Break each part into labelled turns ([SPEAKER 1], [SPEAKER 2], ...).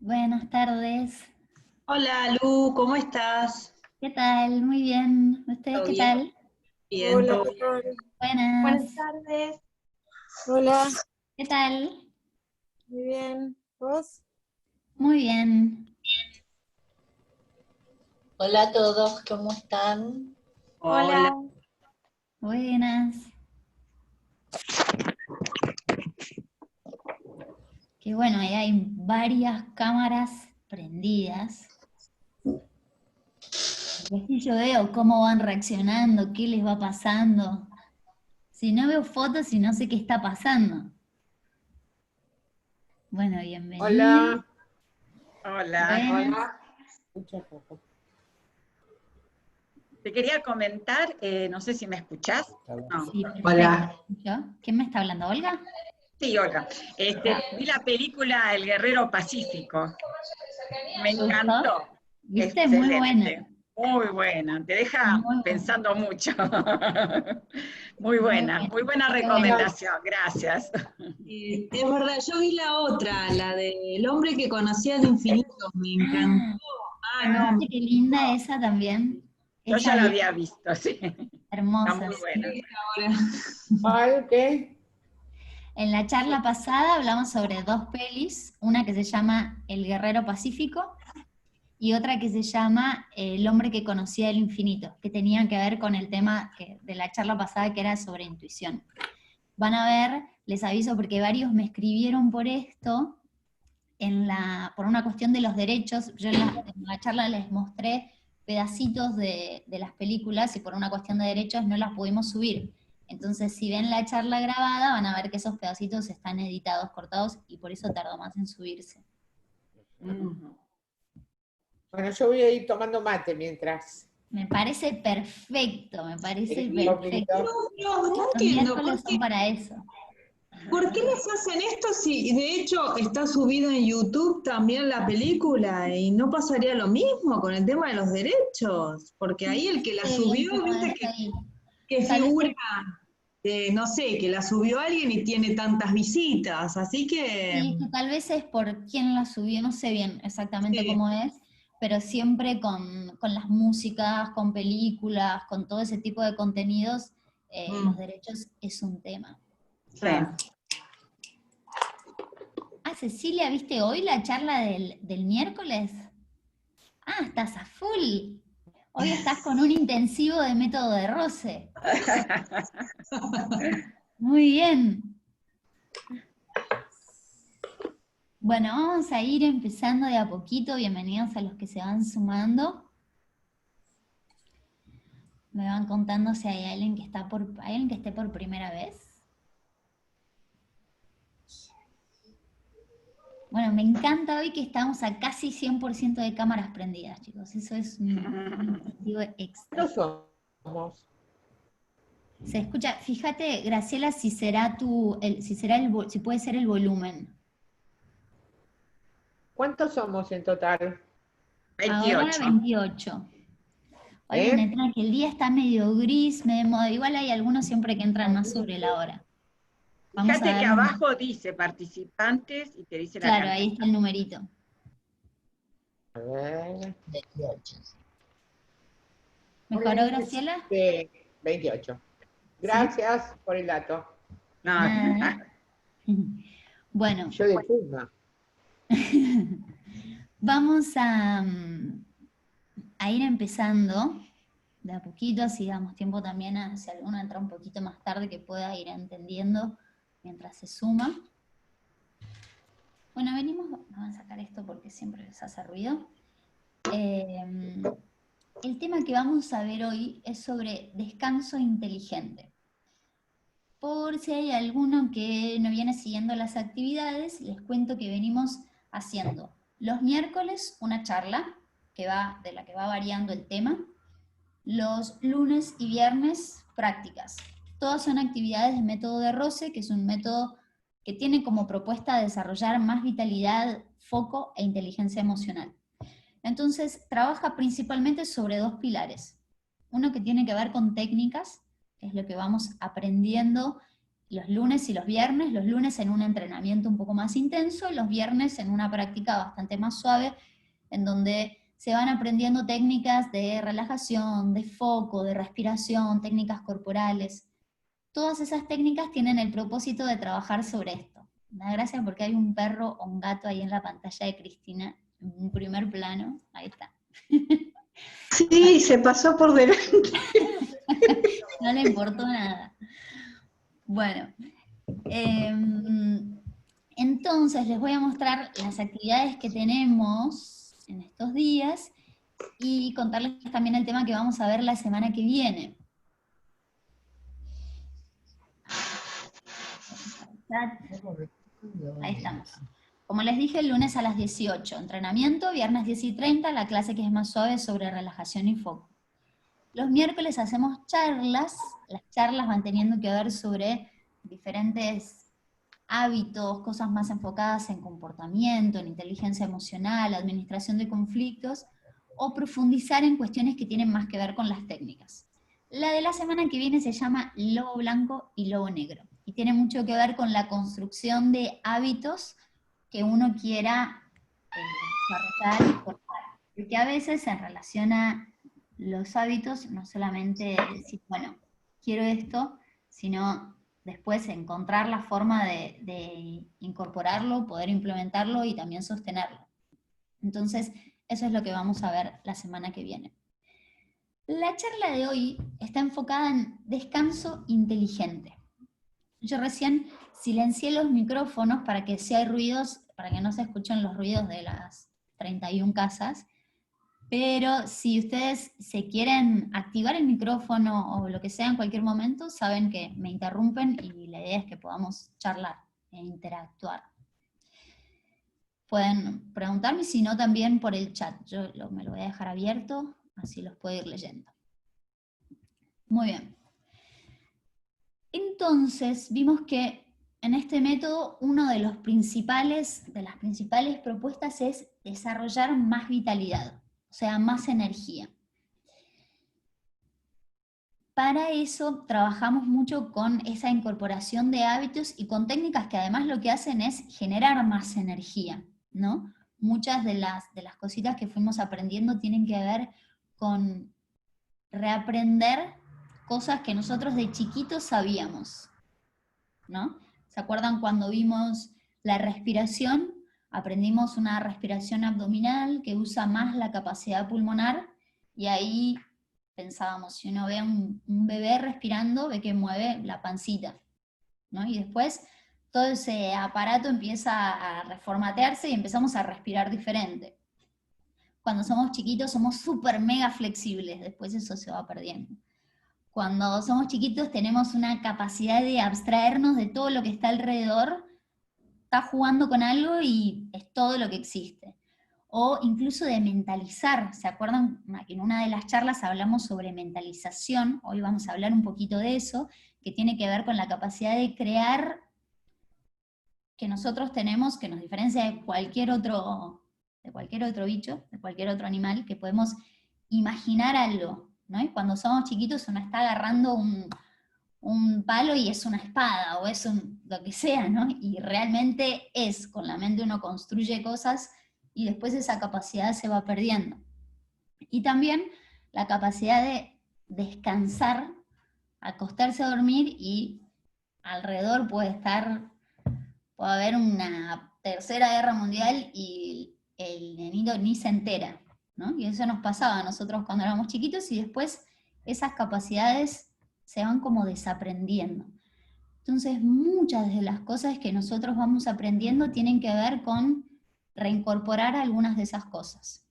[SPEAKER 1] Buenas tardes.
[SPEAKER 2] Hola Lu, ¿cómo estás?
[SPEAKER 1] ¿Qué tal? Muy bien. ¿Ustedes
[SPEAKER 2] ¿Todo
[SPEAKER 1] qué
[SPEAKER 2] bien?
[SPEAKER 1] tal?
[SPEAKER 2] Bien,
[SPEAKER 3] Hola,
[SPEAKER 2] todo
[SPEAKER 3] ¿qué
[SPEAKER 2] bien.
[SPEAKER 3] tal?
[SPEAKER 2] Buenas
[SPEAKER 1] Buenas.
[SPEAKER 2] tardes.
[SPEAKER 3] Hola,
[SPEAKER 1] ¿Qué tal?
[SPEAKER 3] muy bien. ¿Vos?
[SPEAKER 1] Muy bien.
[SPEAKER 4] Hola a todos, ¿cómo están?
[SPEAKER 2] Hola.
[SPEAKER 1] Buenas. Qué bueno, ahí hay varias cámaras prendidas. Y así yo veo cómo van reaccionando, qué les va pasando. Si no veo fotos y no sé qué está pasando. Bueno, bienvenidos.
[SPEAKER 3] Hola,
[SPEAKER 2] Hola.
[SPEAKER 1] Buenas.
[SPEAKER 3] hola. Escucha poco.
[SPEAKER 2] Te quería comentar, no sé si me escuchás. No.
[SPEAKER 1] Sí, perfecto.
[SPEAKER 4] Hola.
[SPEAKER 1] ¿Quién me está hablando? ¿Olga?
[SPEAKER 2] Sí, Olga. Vi la película El Guerrero Pacífico. Me
[SPEAKER 1] ¿Te gustó?
[SPEAKER 2] encantó.
[SPEAKER 1] ¿Viste? Muy buena.
[SPEAKER 2] Excelente. Muy buena. Te deja
[SPEAKER 1] Muy buena.
[SPEAKER 2] pensando mucho.
[SPEAKER 1] Muy buena.
[SPEAKER 2] Muy buena
[SPEAKER 1] Qué bueno.
[SPEAKER 2] recomendación. Gracias.
[SPEAKER 5] Es verdad, yo vi la otra, la del hombre que conocía el infinito, me encantó. Ah, no,
[SPEAKER 1] ¿Viste qué linda esa también?
[SPEAKER 2] Yo
[SPEAKER 1] Esa
[SPEAKER 2] ya la
[SPEAKER 1] bien
[SPEAKER 2] había visto, sí. Está
[SPEAKER 1] hermosa,
[SPEAKER 2] muy
[SPEAKER 1] sí.
[SPEAKER 2] buena.
[SPEAKER 5] ahora.
[SPEAKER 3] ¿Cuál qué?
[SPEAKER 1] En la charla pasada hablamos sobre dos pelis, una que se llama El Guerrero Pacífico y otra que se llama El hombre que conocía el infinito, que tenían que ver con el tema de la charla pasada que era sobre intuición. Van a ver, les aviso porque varios me escribieron por esto, por una cuestión de los derechos. Yo en la charla les mostré pedacitos de las películas y por una cuestión de derechos no las pudimos subir. Entonces, si ven la charla grabada, van a ver que esos pedacitos están editados, cortados, y por eso tardó más en subirse.
[SPEAKER 3] Bueno, yo voy a ir tomando mate mientras.
[SPEAKER 1] Me parece perfecto, me parece
[SPEAKER 3] Un
[SPEAKER 1] perfecto.
[SPEAKER 3] poquito.
[SPEAKER 5] No
[SPEAKER 1] Los
[SPEAKER 5] entiendo,
[SPEAKER 1] miércoles son para eso.
[SPEAKER 5] ¿por qué les hacen esto si de hecho está subido en YouTube también la película y no pasaría lo mismo con el tema de los derechos? Porque ahí el que la
[SPEAKER 1] Sé bien
[SPEAKER 5] subió,
[SPEAKER 1] cómo
[SPEAKER 5] viste
[SPEAKER 1] es ahí.
[SPEAKER 5] que
[SPEAKER 1] Tal vez
[SPEAKER 5] figura, no sé, que la subió alguien y tiene tantas visitas, así que
[SPEAKER 1] sí, que tal vez es por quién la subió, no sé bien exactamente
[SPEAKER 5] sí.
[SPEAKER 1] cómo es, pero siempre con las músicas, con películas, con todo ese tipo de contenidos, los derechos es un tema.
[SPEAKER 2] Sí.
[SPEAKER 1] Ah, Cecilia, ¿viste hoy la charla del miércoles? Ah, estás a full. Hoy estás con un intensivo de método de roce. Muy bien. Bueno, vamos a ir empezando de a poquito. Bienvenidos a los que se van sumando. Me van contando si hay alguien que alguien que esté por primera vez. Bueno, me encanta hoy que estamos a casi 100% de cámaras prendidas, chicos. Eso es un incentivo extra.
[SPEAKER 3] ¿Cuántos somos?
[SPEAKER 1] Se escucha, fíjate, Graciela, si será si puede ser el volumen.
[SPEAKER 3] ¿Cuántos somos en total?
[SPEAKER 1] Ahora
[SPEAKER 2] 28.
[SPEAKER 1] 28. Hoy
[SPEAKER 3] ¿Eh?
[SPEAKER 1] entran que el día está medio gris, igual hay algunos siempre que entran más sobre la hora. Vamos a
[SPEAKER 2] Fíjate que
[SPEAKER 1] dar
[SPEAKER 2] abajo dice participantes y te dice la
[SPEAKER 1] claro, ahí
[SPEAKER 2] cantidad.
[SPEAKER 1] está el numerito.
[SPEAKER 3] A ver.
[SPEAKER 4] 28.
[SPEAKER 1] ¿Mejoró, Graciela?
[SPEAKER 3] Sí, 28.
[SPEAKER 1] ¿Sí?
[SPEAKER 3] Gracias por el dato.
[SPEAKER 1] De
[SPEAKER 2] No,
[SPEAKER 1] nada. Bueno,
[SPEAKER 3] Yo de Puma.
[SPEAKER 1] vamos a ir empezando de a poquito, así damos tiempo también a si alguno entra un poquito más tarde que pueda ir entendiendo mientras se suma. Bueno, vamos a sacar esto porque siempre les hace ruido. El tema que vamos a ver hoy es sobre descanso inteligente. Por si hay alguno que no viene siguiendo las actividades, les cuento que venimos haciendo los miércoles una charla de la que va variando el tema, los lunes y viernes prácticas. Todas son actividades de método de roce, que es un método que tiene como propuesta desarrollar más vitalidad, foco e inteligencia emocional. Entonces, trabaja principalmente sobre dos pilares. Uno que tiene que ver con técnicas, que es lo que vamos aprendiendo los lunes y los viernes, los lunes en un entrenamiento un poco más intenso, los viernes en una práctica bastante más suave, en donde se van aprendiendo técnicas de relajación, de foco, de respiración, técnicas corporales. Todas esas técnicas tienen el propósito de trabajar sobre esto. Me da gracia porque hay un perro o un gato ahí en la pantalla de Cristina, en un primer plano, ahí está.
[SPEAKER 6] Sí, se pasó por delante.
[SPEAKER 1] No le importó nada. Bueno, entonces les voy a mostrar las actividades que tenemos en estos días y contarles también el tema que vamos a ver la semana que viene. Ahí estamos. Como les dije, el lunes a las 18, entrenamiento, viernes 10:30, la clase que es más suave sobre relajación y foco. Los miércoles hacemos charlas, las charlas van teniendo que ver sobre diferentes hábitos, cosas más enfocadas en comportamiento, en inteligencia emocional, administración de conflictos, o profundizar en cuestiones que tienen más que ver con las técnicas. La de la semana que viene se llama Lobo Blanco y Lobo Negro, y tiene mucho que ver con la construcción de hábitos que uno quiera desarrollar y cortar. Porque a veces en relación a los hábitos, no solamente decir, bueno, quiero esto, sino después encontrar la forma de incorporarlo, poder implementarlo y también sostenerlo. Entonces, eso es lo que vamos a ver la semana que viene. La charla de hoy está enfocada en descanso inteligente. Yo recién silencié los micrófonos para que si hay ruidos, para que no se escuchen los ruidos de las 31 casas, pero si ustedes se quieren activar el micrófono o lo que sea en cualquier momento, saben que me interrumpen y la idea es que podamos charlar e interactuar. Pueden preguntarme, si no también por el chat. Yo me lo voy a dejar abierto, así los puedo ir leyendo. Muy bien. Entonces, vimos que en este método una de las principales propuestas es desarrollar más vitalidad, o sea, más energía. Para eso trabajamos mucho con esa incorporación de hábitos y con técnicas que además lo que hacen es generar más energía, ¿no? Muchas de las cositas que fuimos aprendiendo tienen que ver con reaprender cosas que nosotros de chiquitos sabíamos, ¿no? ¿Se acuerdan cuando vimos la respiración? Aprendimos una respiración abdominal que usa más la capacidad pulmonar, y ahí pensábamos, si uno ve a un bebé respirando, ve que mueve la pancita, ¿no? Y después todo ese aparato empieza a reformatearse y empezamos a respirar diferente. Cuando somos chiquitos somos súper mega flexibles, después eso se va perdiendo. Cuando somos chiquitos tenemos una capacidad de abstraernos de todo lo que está alrededor, está jugando con algo y es todo lo que existe. O incluso de mentalizar. ¿Se acuerdan que en una de las charlas hablamos sobre mentalización? Hoy vamos a hablar un poquito de eso, que tiene que ver con la capacidad de crear que nosotros tenemos, que nos diferencia de cualquier otro bicho, de cualquier otro animal, que podemos imaginar algo, ¿no? Y cuando somos chiquitos uno está agarrando un palo y es una espada, o es lo que sea, ¿no? Y realmente con la mente uno construye cosas, y después esa capacidad se va perdiendo. Y también la capacidad de descansar, acostarse a dormir, y alrededor puede haber una tercera guerra mundial y el nenito ni se entera, ¿no? Y eso nos pasaba a nosotros cuando éramos chiquitos, y después esas capacidades se van como desaprendiendo. Entonces muchas de las cosas que nosotros vamos aprendiendo tienen que ver con reincorporar algunas de esas cosas.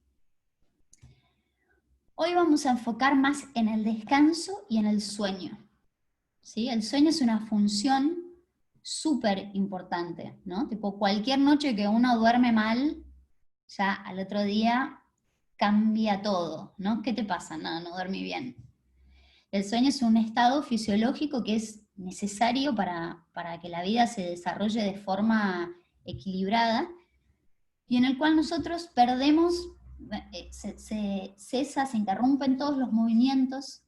[SPEAKER 1] Hoy vamos a enfocar más en el descanso y en el sueño, ¿sí? El sueño es una función súper importante, ¿no? Tipo, cualquier noche que uno duerme mal, ya al otro día cambia todo, ¿no? ¿Qué te pasa? No dormí bien. El sueño es un estado fisiológico que es necesario para que la vida se desarrolle de forma equilibrada, y en el cual nosotros perdemos, se interrumpen todos los movimientos,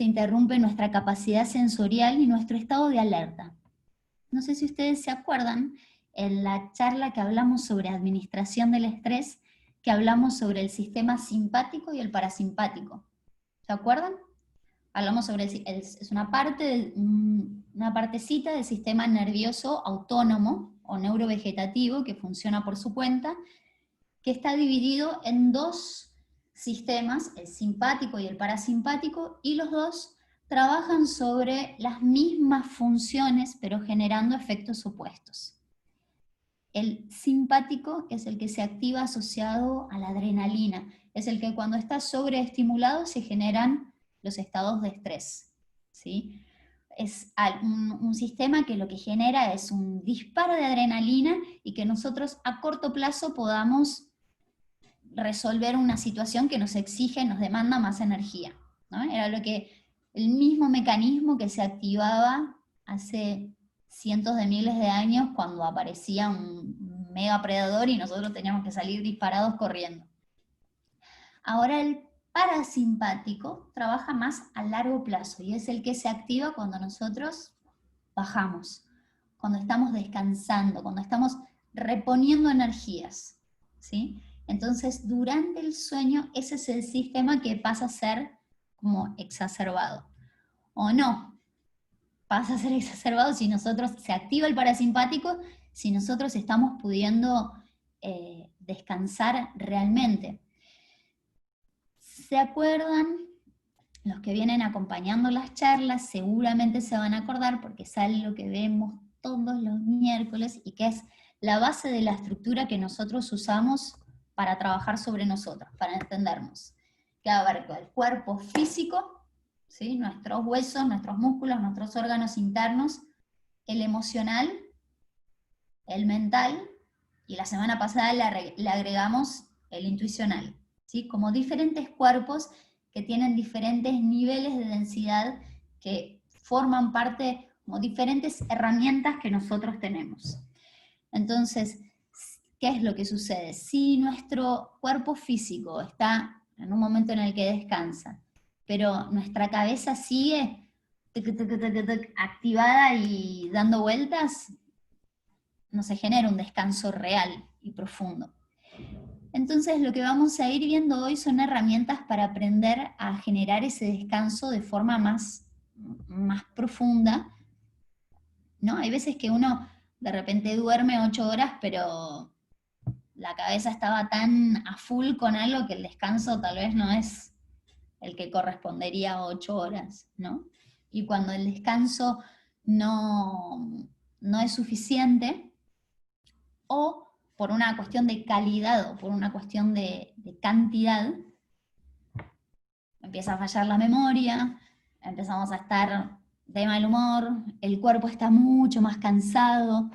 [SPEAKER 1] se interrumpe nuestra capacidad sensorial y nuestro estado de alerta. No sé si ustedes se acuerdan, en la charla que hablamos sobre administración del estrés, que hablamos sobre el sistema simpático y el parasimpático. ¿Se acuerdan? Hablamos sobre, es una partecita del sistema nervioso autónomo o neurovegetativo que funciona por su cuenta, que está dividido en dos sistemas, el simpático y el parasimpático, y los dos trabajan sobre las mismas funciones, pero generando efectos opuestos. El simpático es el que se activa asociado a la adrenalina, es el que cuando está sobreestimulado se generan los estados de estrés, ¿sí? Es un sistema que lo que genera es un disparo de adrenalina y que nosotros a corto plazo podamos resolver una situación que nos exige, nos demanda más energía, ¿no? Era el mismo mecanismo que se activaba hace cientos de miles de años cuando aparecía un mega predador y nosotros teníamos que salir disparados corriendo. Ahora el parasimpático trabaja más a largo plazo y es el que se activa cuando nosotros bajamos, cuando estamos descansando, cuando estamos reponiendo energías, ¿sí? Entonces, durante el sueño, ese es el sistema que pasa a ser como exacerbado. O no, pasa a ser exacerbado si nosotros, se activa el parasimpático, si nosotros estamos pudiendo descansar realmente. ¿Se acuerdan? Los que vienen acompañando las charlas seguramente se van a acordar porque sale lo que vemos todos los miércoles y que es la base de la estructura que nosotros usamos para trabajar sobre nosotros, para entendernos. Que abarca el cuerpo físico, ¿sí? Nuestros huesos, nuestros músculos, nuestros órganos internos, el emocional, el mental, y la semana pasada le agregamos el intuicional, ¿sí? Como diferentes cuerpos que tienen diferentes niveles de densidad que forman parte, como diferentes herramientas que nosotros tenemos. Entonces, ¿qué es lo que sucede? Si nuestro cuerpo físico está en un momento en el que descansa, pero nuestra cabeza sigue activada y dando vueltas, no se genera un descanso real y profundo. Entonces lo que vamos a ir viendo hoy son herramientas para aprender a generar ese descanso de forma más profunda, ¿no? Hay veces que uno de repente duerme 8 horas, pero la cabeza estaba tan a full con algo que el descanso tal vez no es el que correspondería a 8 horas, ¿no? Y cuando el descanso no es suficiente, o por una cuestión de calidad o por una cuestión de cantidad, empieza a fallar la memoria, empezamos a estar de mal humor, el cuerpo está mucho más cansado,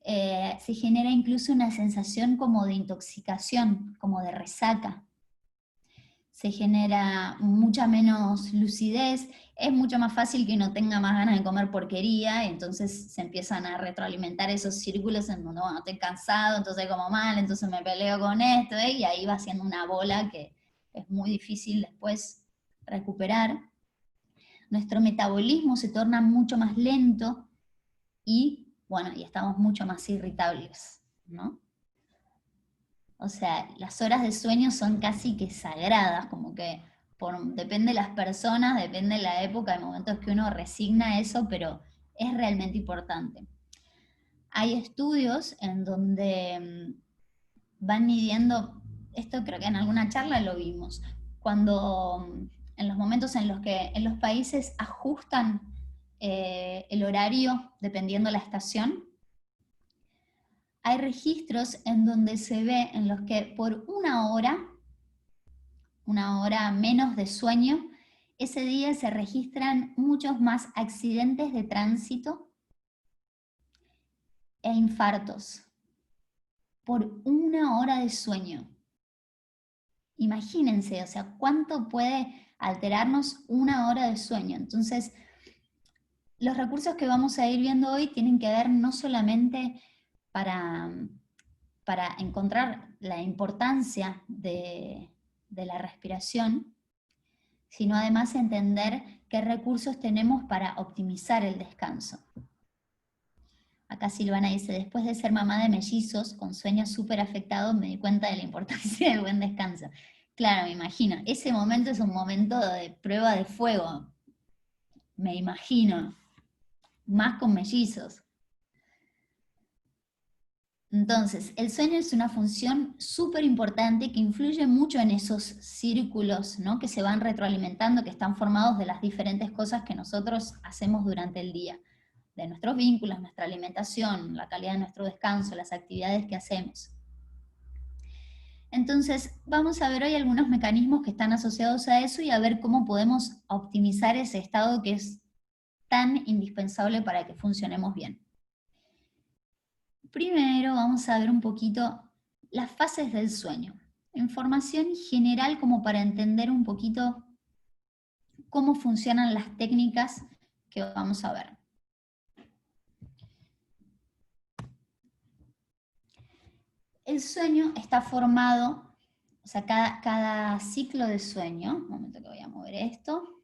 [SPEAKER 1] se genera incluso una sensación como de intoxicación, como de resaca. Se genera mucha menos lucidez, es mucho más fácil que uno tenga más ganas de comer porquería, y entonces se empiezan a retroalimentar esos círculos en donde, bueno, estoy cansado, entonces como mal, entonces me peleo con esto, y ahí va siendo una bola que es muy difícil después recuperar. Nuestro metabolismo se torna mucho más lento, y bueno, y estamos mucho más irritables, ¿no? O sea, las horas de sueño son casi que sagradas, como que depende de las personas, depende de la época, hay momentos que uno resigna eso, pero es realmente importante. Hay estudios en donde van midiendo, esto creo que en alguna charla lo vimos, cuando en los momentos en los que en los países ajustan el horario dependiendo la estación, hay registros en donde se ve en los que por una hora menos de sueño, ese día se registran muchos más accidentes de tránsito e infartos. Por una hora de sueño. Imagínense, o sea, cuánto puede alterarnos una hora de sueño. Entonces, los recursos que vamos a ir viendo hoy tienen que ver no solamente para encontrar la importancia de la respiración, sino además entender qué recursos tenemos para optimizar el descanso. Acá Silvana dice, después de ser mamá de mellizos, con sueños súper afectados, me di cuenta de la importancia del buen descanso. Claro, me imagino. Ese momento es un momento de prueba de fuego. Me imagino. Más con mellizos. Entonces, el sueño es una función súper importante que influye mucho en esos círculos, ¿no?, que se van retroalimentando, que están formados de las diferentes cosas que nosotros hacemos durante el día. De nuestros vínculos, nuestra alimentación, la calidad de nuestro descanso, las actividades que hacemos. Entonces, vamos a ver hoy algunos mecanismos que están asociados a eso y a ver cómo podemos optimizar ese estado que es tan indispensable para que funcionemos bien. Primero vamos a ver un poquito las fases del sueño. Información general como para entender un poquito cómo funcionan las técnicas que vamos a ver. El sueño está formado, o sea, cada ciclo de sueño, un momento que voy a mover esto,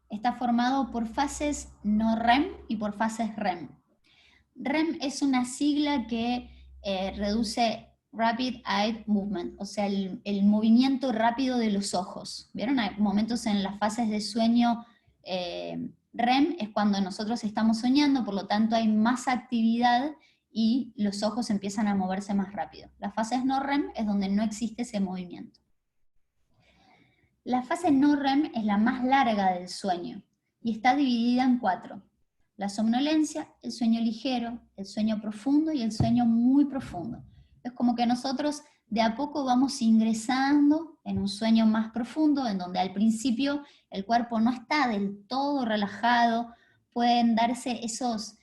[SPEAKER 1] está formado por fases no REM y por fases REM. REM es una sigla que reduce Rapid Eye Movement, o sea, el movimiento rápido de los ojos. ¿Vieron? Hay momentos en las fases de sueño, REM es cuando nosotros estamos soñando, por lo tanto hay más actividad y los ojos empiezan a moverse más rápido. Las fases no REM es donde no existe ese movimiento. La fase no REM es la más larga del sueño y está dividida en 4. La somnolencia, el sueño ligero, el sueño profundo y el sueño muy profundo. Es como que nosotros de a poco vamos ingresando en un sueño más profundo, en donde al principio el cuerpo no está del todo relajado, pueden darse esos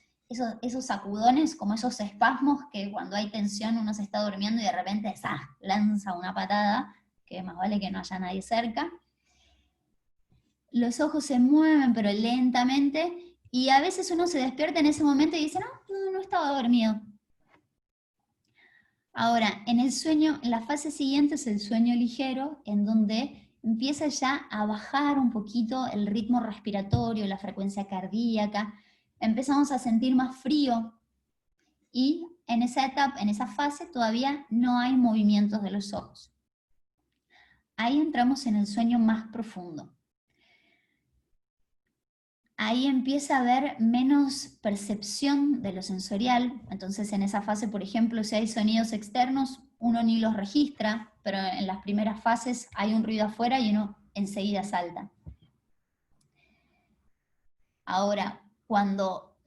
[SPEAKER 1] sacudones, como esos espasmos que cuando hay tensión uno se está durmiendo y de repente lanza una patada, que más vale que no haya nadie cerca. Los ojos se mueven pero lentamente, y a veces uno se despierta en ese momento y dice, no estaba dormido. Ahora, en el sueño, en la fase siguiente es el sueño ligero, en donde empieza ya a bajar un poquito el ritmo respiratorio, la frecuencia cardíaca, empezamos a sentir más frío, y en esa etapa, en esa fase, todavía no hay movimientos de los ojos. Ahí entramos en el sueño más profundo. Ahí empieza a haber menos percepción de lo sensorial, entonces en esa fase, por ejemplo, si hay sonidos externos, uno ni los registra, pero en las primeras fases hay un ruido afuera y uno enseguida salta. Ahora, cuando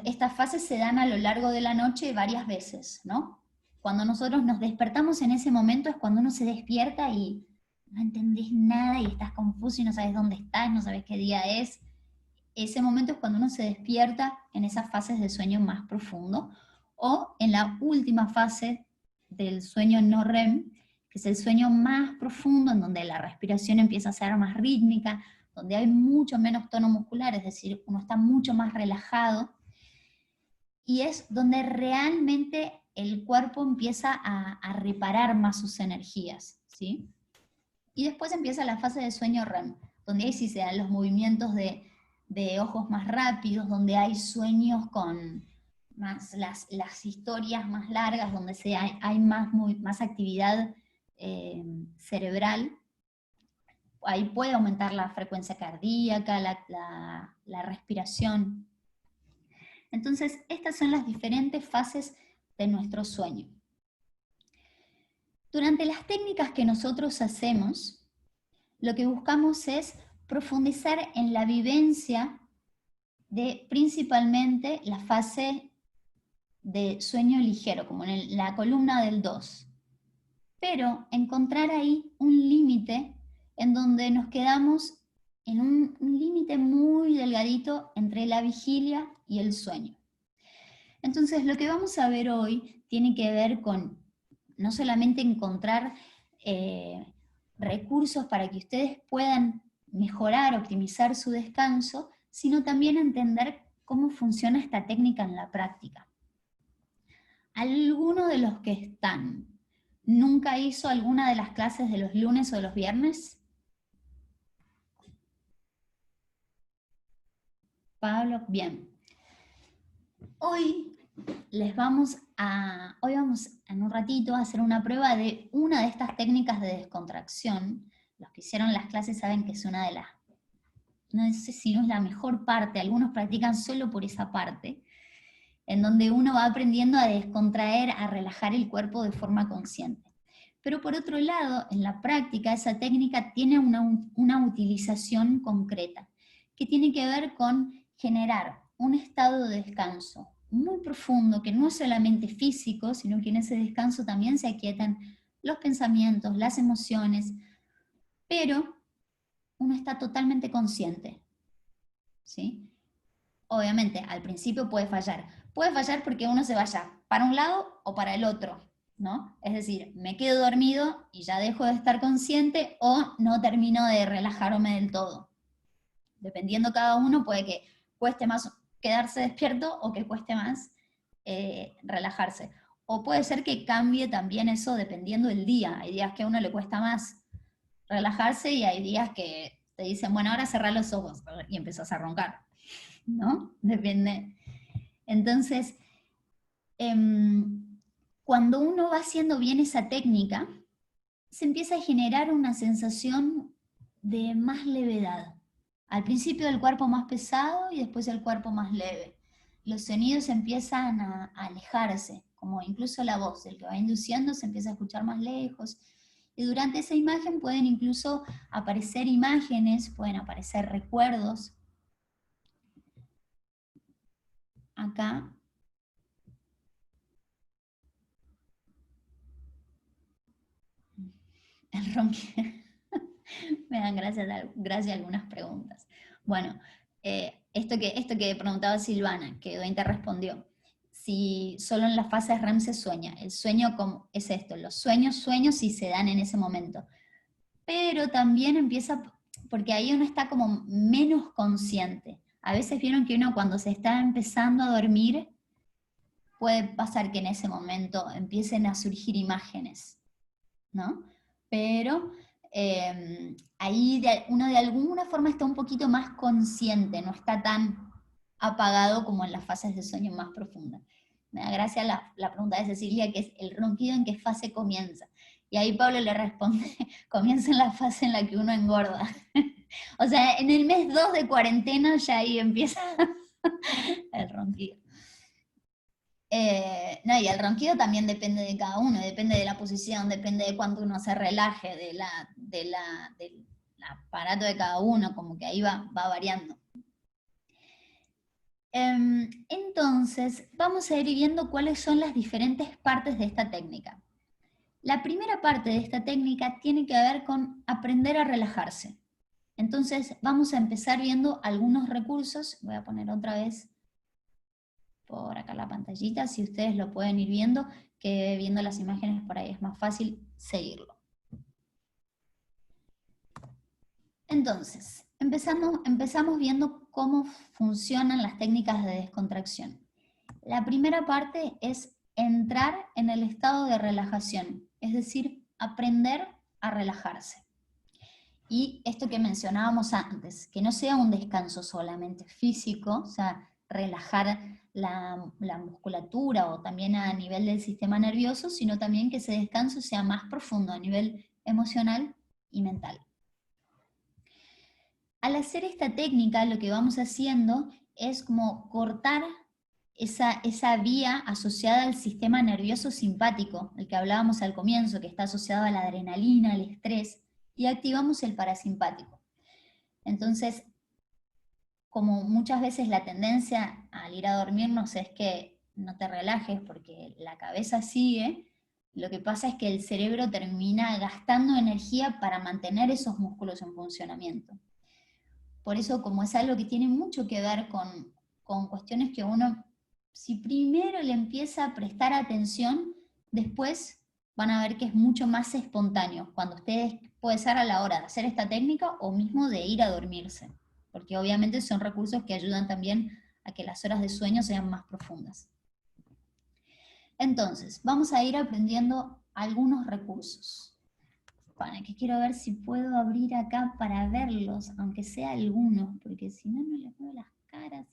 [SPEAKER 1] estas fases se dan a lo largo de la noche varias veces, ¿no? Cuando nosotros nos despertamos en ese momento es cuando uno se despierta y no entendés nada y estás confuso y no sabes dónde estás, no sabes qué día es. Ese momento es cuando uno se despierta en esas fases de sueño más profundo, o en la última fase del sueño no REM, que es el sueño más profundo, en donde la respiración empieza a ser más rítmica, donde hay mucho menos tono muscular, es decir, uno está mucho más relajado, y es donde realmente el cuerpo empieza a reparar más sus energías, ¿sí? Y después empieza la fase de sueño REM, donde ahí sí se dan los movimientos de ojos más rápidos, donde hay sueños con más las historias más largas, donde hay más actividad cerebral. Ahí puede aumentar la frecuencia cardíaca, la respiración. Entonces, estas son las diferentes fases de nuestro sueño. Durante las técnicas que nosotros hacemos, lo que buscamos es profundizar en la vivencia de principalmente la fase de sueño ligero, como en la columna del 2. Pero encontrar ahí un límite en donde nos quedamos en un límite muy delgadito entre la vigilia y el sueño. Entonces lo que vamos a ver hoy tiene que ver con no solamente encontrar recursos para que ustedes puedan mejorar, optimizar su descanso, sino también entender cómo funciona esta técnica en la práctica. ¿Alguno de los que están nunca hizo alguna de las clases de los lunes o de los viernes? Pablo, bien. Hoy vamos en un ratito a hacer una prueba de una de estas técnicas de descontracción. Los que hicieron las clases saben que es una de las, no sé si no es la mejor parte, algunos practican solo por esa parte, en donde uno va aprendiendo a descontraer, a relajar el cuerpo de forma consciente. Pero por otro lado, en la práctica, esa técnica tiene una utilización concreta, que tiene que ver con generar un estado de descanso muy profundo, que no es solamente físico, sino que en ese descanso también se aquietan los pensamientos, las emociones, pero uno está totalmente consciente, ¿sí? Obviamente, al principio puede fallar. Puede fallar porque uno se vaya para un lado o para el otro, ¿no? Es decir, me quedo dormido y ya dejo de estar consciente, o no termino de relajarme del todo. Dependiendo cada uno, puede que cueste más quedarse despierto o que cueste más relajarse. O puede ser que cambie también eso dependiendo del día. Hay días que a uno le cuesta más relajarse y hay días que te dicen, bueno, ahora cerrá los ojos y empezás a roncar, ¿no? Depende. Entonces, cuando uno va haciendo bien esa técnica, se empieza a generar una sensación de más levedad. Al principio el cuerpo más pesado y después el cuerpo más leve. Los sonidos empiezan a alejarse, como incluso la voz, el que va induciendo se empieza a escuchar más lejos. Y durante esa imagen pueden incluso aparecer imágenes, pueden aparecer recuerdos. Acá. El ronquido. Me dan gracias algunas preguntas. Bueno, esto que preguntaba Silvana, que Dointe respondió. Si solo en las fases REM se sueña. El sueño es esto, los sueños sí se dan en ese momento. Pero también empieza, porque ahí uno está como menos consciente. A veces vieron que uno cuando se está empezando a dormir, puede pasar que en ese momento empiecen a surgir imágenes, ¿no? Pero ahí uno de alguna forma está un poquito más consciente, no está tan apagado como en las fases de sueño más profundas. Me da gracia la pregunta de Cecilia, que es ¿el ronquido en qué fase comienza? Y ahí Pablo le responde, comienza en la fase en la que uno engorda. O sea, en el mes 2 de cuarentena ya ahí empieza el ronquido. No, y el ronquido también depende de cada uno, depende de la posición, depende de cuánto uno se relaje, del aparato de cada uno, como que ahí va variando. Entonces, vamos a ir viendo cuáles son las diferentes partes de esta técnica. La primera parte de esta técnica tiene que ver con aprender a relajarse. Entonces, vamos a empezar viendo algunos recursos. Voy a poner otra vez por acá la pantallita, si ustedes lo pueden ir viendo, que viendo las imágenes por ahí es más fácil seguirlo. Entonces, empezamos viendo cómo funcionan las técnicas de descontracción. La primera parte es entrar en el estado de relajación, es decir, aprender a relajarse. Y esto que mencionábamos antes, que no sea un descanso solamente físico, o sea, relajar la musculatura o también a nivel del sistema nervioso, sino también que ese descanso sea más profundo a nivel emocional y mental. Al hacer esta técnica, lo que vamos haciendo es como cortar esa vía asociada al sistema nervioso simpático, el que hablábamos al comienzo, que está asociado a la adrenalina, al estrés, y activamos el parasimpático. Entonces, como muchas veces la tendencia al ir a dormirnos es que no te relajes porque la cabeza sigue, lo que pasa es que el cerebro termina gastando energía para mantener esos músculos en funcionamiento. Por eso, como es algo que tiene mucho que ver con cuestiones que uno, si primero le empieza a prestar atención, después van a ver que es mucho más espontáneo, cuando ustedes puede ser a la hora de hacer esta técnica o mismo de ir a dormirse, porque obviamente son recursos que ayudan también a que las horas de sueño sean más profundas. Entonces, vamos a ir aprendiendo algunos recursos. Para que quiero ver si puedo abrir acá para verlos, aunque sea algunos, porque si no, no les veo las caras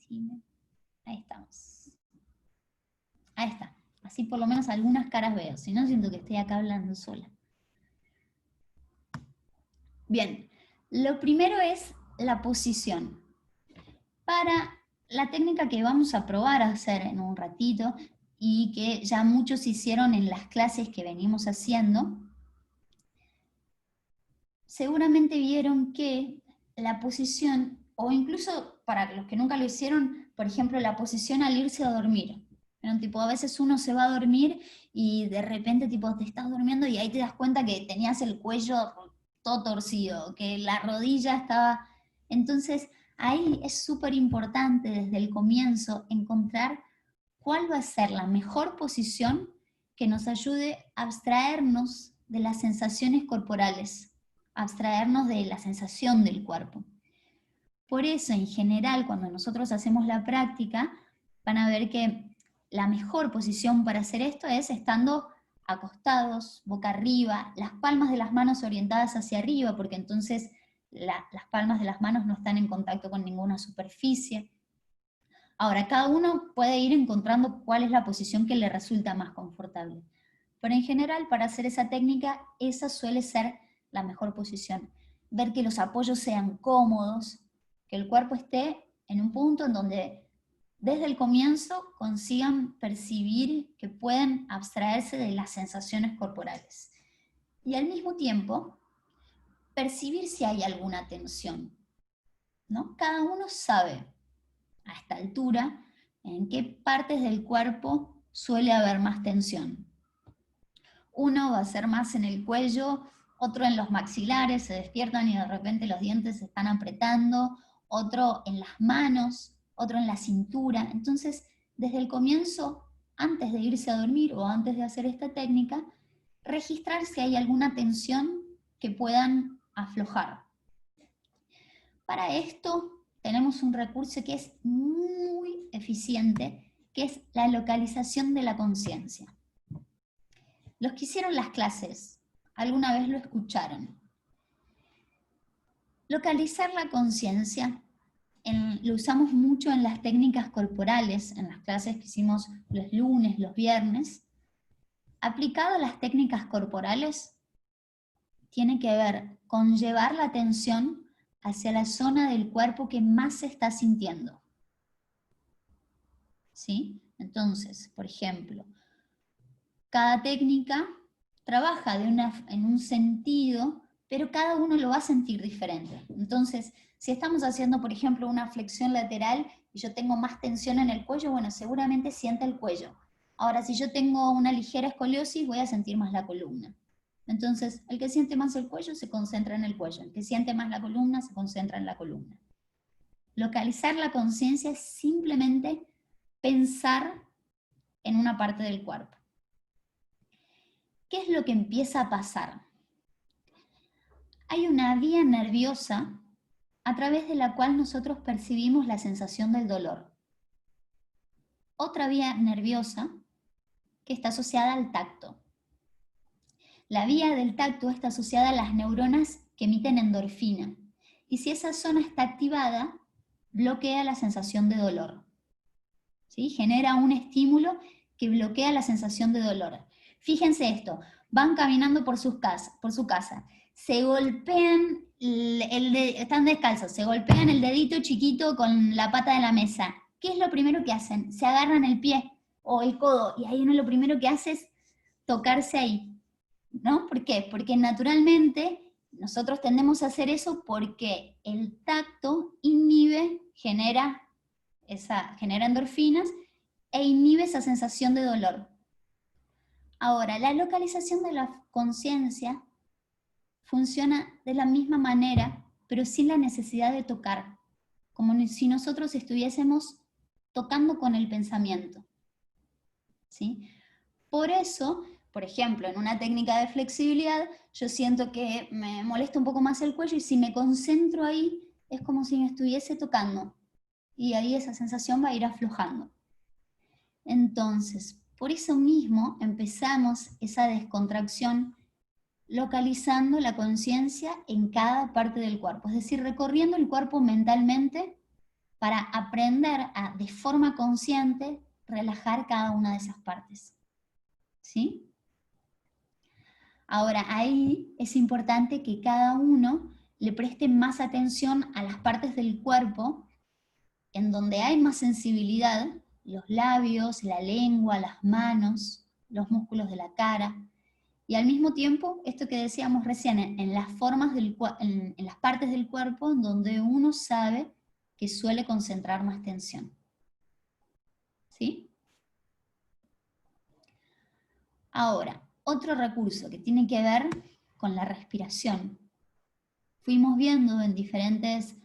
[SPEAKER 1] así por lo menos algunas caras veo, si no siento que estoy acá hablando sola. Bien, lo primero es la posición. Para la técnica que vamos a probar a hacer en un ratito, y que ya muchos hicieron en las clases que venimos haciendo, seguramente vieron que la posición, o incluso para los que nunca lo hicieron, por ejemplo, la posición al irse a dormir. ¿No? Tipo, a veces uno se va a dormir y de repente tipo, te estás durmiendo y ahí te das cuenta que tenías el cuello todo torcido, que la rodilla estaba... Entonces, ahí es súper importante desde el comienzo encontrar cuál va a ser la mejor posición que nos ayude a abstraernos de las sensaciones corporales, abstraernos de la sensación del cuerpo. Por eso, en general, cuando nosotros hacemos la práctica, van a ver que la mejor posición para hacer esto es estando acostados, boca arriba, las palmas de las manos orientadas hacia arriba, porque entonces las palmas de las manos no están en contacto con ninguna superficie. Ahora, cada uno puede ir encontrando cuál es la posición que le resulta más confortable. Pero en general, para hacer esa técnica, esa suele ser la mejor posición. Ver que los apoyos sean cómodos, que el cuerpo esté en un punto en donde desde el comienzo consigan percibir que pueden abstraerse de las sensaciones corporales. Y al mismo tiempo, percibir si hay alguna tensión, ¿no? Cada uno sabe a esta altura en qué partes del cuerpo suele haber más tensión. Uno va a ser más en el cuello, otro en los maxilares, se despiertan y de repente los dientes se están apretando, otro en las manos, otro en la cintura. Entonces, desde el comienzo, antes de irse a dormir o antes de hacer esta técnica, registrar si hay alguna tensión que puedan aflojar. Para esto tenemos un recurso que es muy eficiente, que es la localización de la conciencia. Los que hicieron las clases, alguna vez lo escucharon. Localizar la conciencia lo usamos mucho en las técnicas corporales, en las clases que hicimos los lunes, los viernes. Aplicado a las técnicas corporales, tiene que ver con llevar la atención hacia la zona del cuerpo que más se está sintiendo. ¿Sí? Entonces, por ejemplo, cada técnica trabaja en un sentido, pero cada uno lo va a sentir diferente. Entonces, si estamos haciendo, por ejemplo, una flexión lateral y yo tengo más tensión en el cuello, bueno, seguramente sienta el cuello. Ahora, si yo tengo una ligera escoliosis, voy a sentir más la columna. Entonces, el que siente más el cuello se concentra en el cuello, el que siente más la columna se concentra en la columna. Localizar la conciencia es simplemente pensar en una parte del cuerpo. ¿Qué es lo que empieza a pasar? Hay una vía nerviosa a través de la cual nosotros percibimos la sensación del dolor. Otra vía nerviosa que está asociada al tacto. La vía del tacto está asociada a las neuronas que emiten endorfina. Y si esa zona está activada, bloquea la sensación de dolor. ¿Sí? Genera un estímulo que bloquea la sensación de dolor. Fíjense esto, van caminando por su casa, se golpean, están descalzos, se golpean el dedito chiquito con la pata de la mesa. ¿Qué es lo primero que hacen? Se agarran el pie o el codo, y ahí uno lo primero que hace es tocarse ahí. ¿No? ¿Por qué? Porque naturalmente nosotros tendemos a hacer eso porque el tacto inhibe, genera endorfinas e inhibe esa sensación de dolor. Ahora, la localización de la conciencia funciona de la misma manera, pero sin la necesidad de tocar, como si nosotros estuviésemos tocando con el pensamiento. ¿Sí? Por eso, por ejemplo, en una técnica de flexibilidad, yo siento que me molesta un poco más el cuello y si me concentro ahí, es como si me estuviese tocando. Y ahí esa sensación va a ir aflojando. Entonces, por eso mismo empezamos esa descontracción localizando la conciencia en cada parte del cuerpo. Es decir, recorriendo el cuerpo mentalmente para aprender a, de forma consciente, relajar cada una de esas partes. ¿sí? Ahora, ahí es importante que cada uno le preste más atención a las partes del cuerpo en donde hay más sensibilidad, los labios, la lengua, las manos, los músculos de la cara, y al mismo tiempo, esto que decíamos recién, en las formas en las partes del cuerpo donde uno sabe que suele concentrar más tensión. ¿Sí? Ahora, otro recurso que tiene que ver con la respiración. Fuimos viendo en diferentes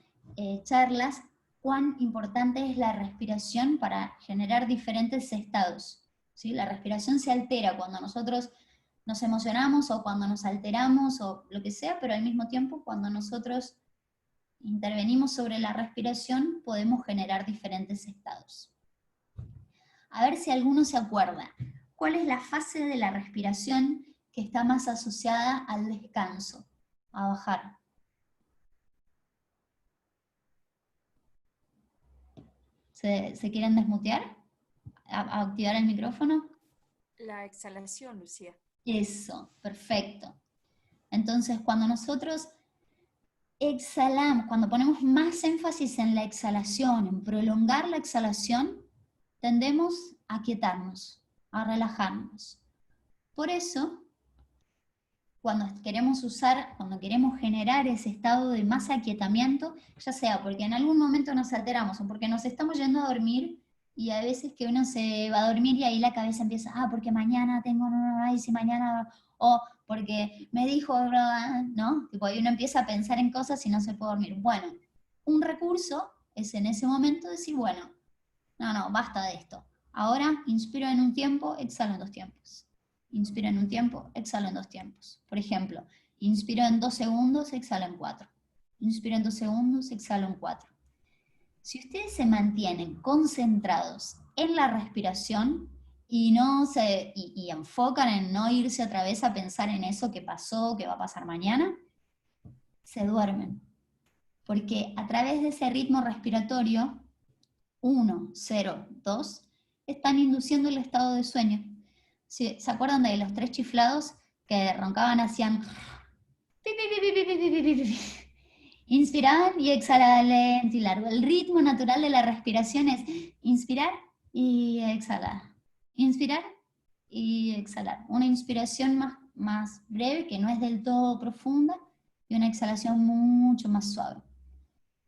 [SPEAKER 1] charlas cuán importante es la respiración para generar diferentes estados, ¿sí? La respiración se altera cuando nosotros nos emocionamos o cuando nos alteramos o lo que sea, pero al mismo tiempo cuando nosotros intervenimos sobre la respiración podemos generar diferentes estados. A ver si alguno se acuerda. ¿Cuál es la fase de la respiración que está más asociada al descanso, a bajar? ¿Se quieren desmutear? ¿A activar el micrófono?
[SPEAKER 7] La exhalación, Lucía.
[SPEAKER 1] Eso, perfecto. Entonces, cuando nosotros exhalamos, cuando ponemos más énfasis en la exhalación, en prolongar la exhalación, tendemos a quietarnos, a relajarnos. Por eso, cuando queremos generar ese estado de más aquietamiento, ya sea porque en algún momento nos alteramos o porque nos estamos yendo a dormir, y a veces que uno se va a dormir y ahí la cabeza empieza, porque mañana tengo, ay, si mañana, o porque me dijo, ¿no? Tipo, ahí uno empieza a pensar en cosas y no se puede dormir. Bueno, un recurso es en ese momento decir, bueno, no, basta de esto. Ahora inspiro en un tiempo, exhalo en 2 tiempos. Inspiro en un tiempo, exhalo en 2 tiempos. Por ejemplo, inspiro en 2 segundos, exhalo en 4. Inspiro en 2 segundos, exhalo en 4. Si ustedes se mantienen concentrados en la respiración y enfocan en no irse otra vez a pensar en eso que pasó, que va a pasar mañana, se duermen. Porque a través de ese ritmo respiratorio, 1, 0, 2, están induciendo el estado de sueño. ¿Se acuerdan de los 3 chiflados que roncaban, hacían pi, pi, pi, pi, pi, pi, pi, pi, pi? Inspiraban y exhalaban lento y largo. El ritmo natural de la respiración es inspirar y exhalar. Inspirar y exhalar. Una inspiración más breve, que no es del todo profunda, y una exhalación mucho más suave.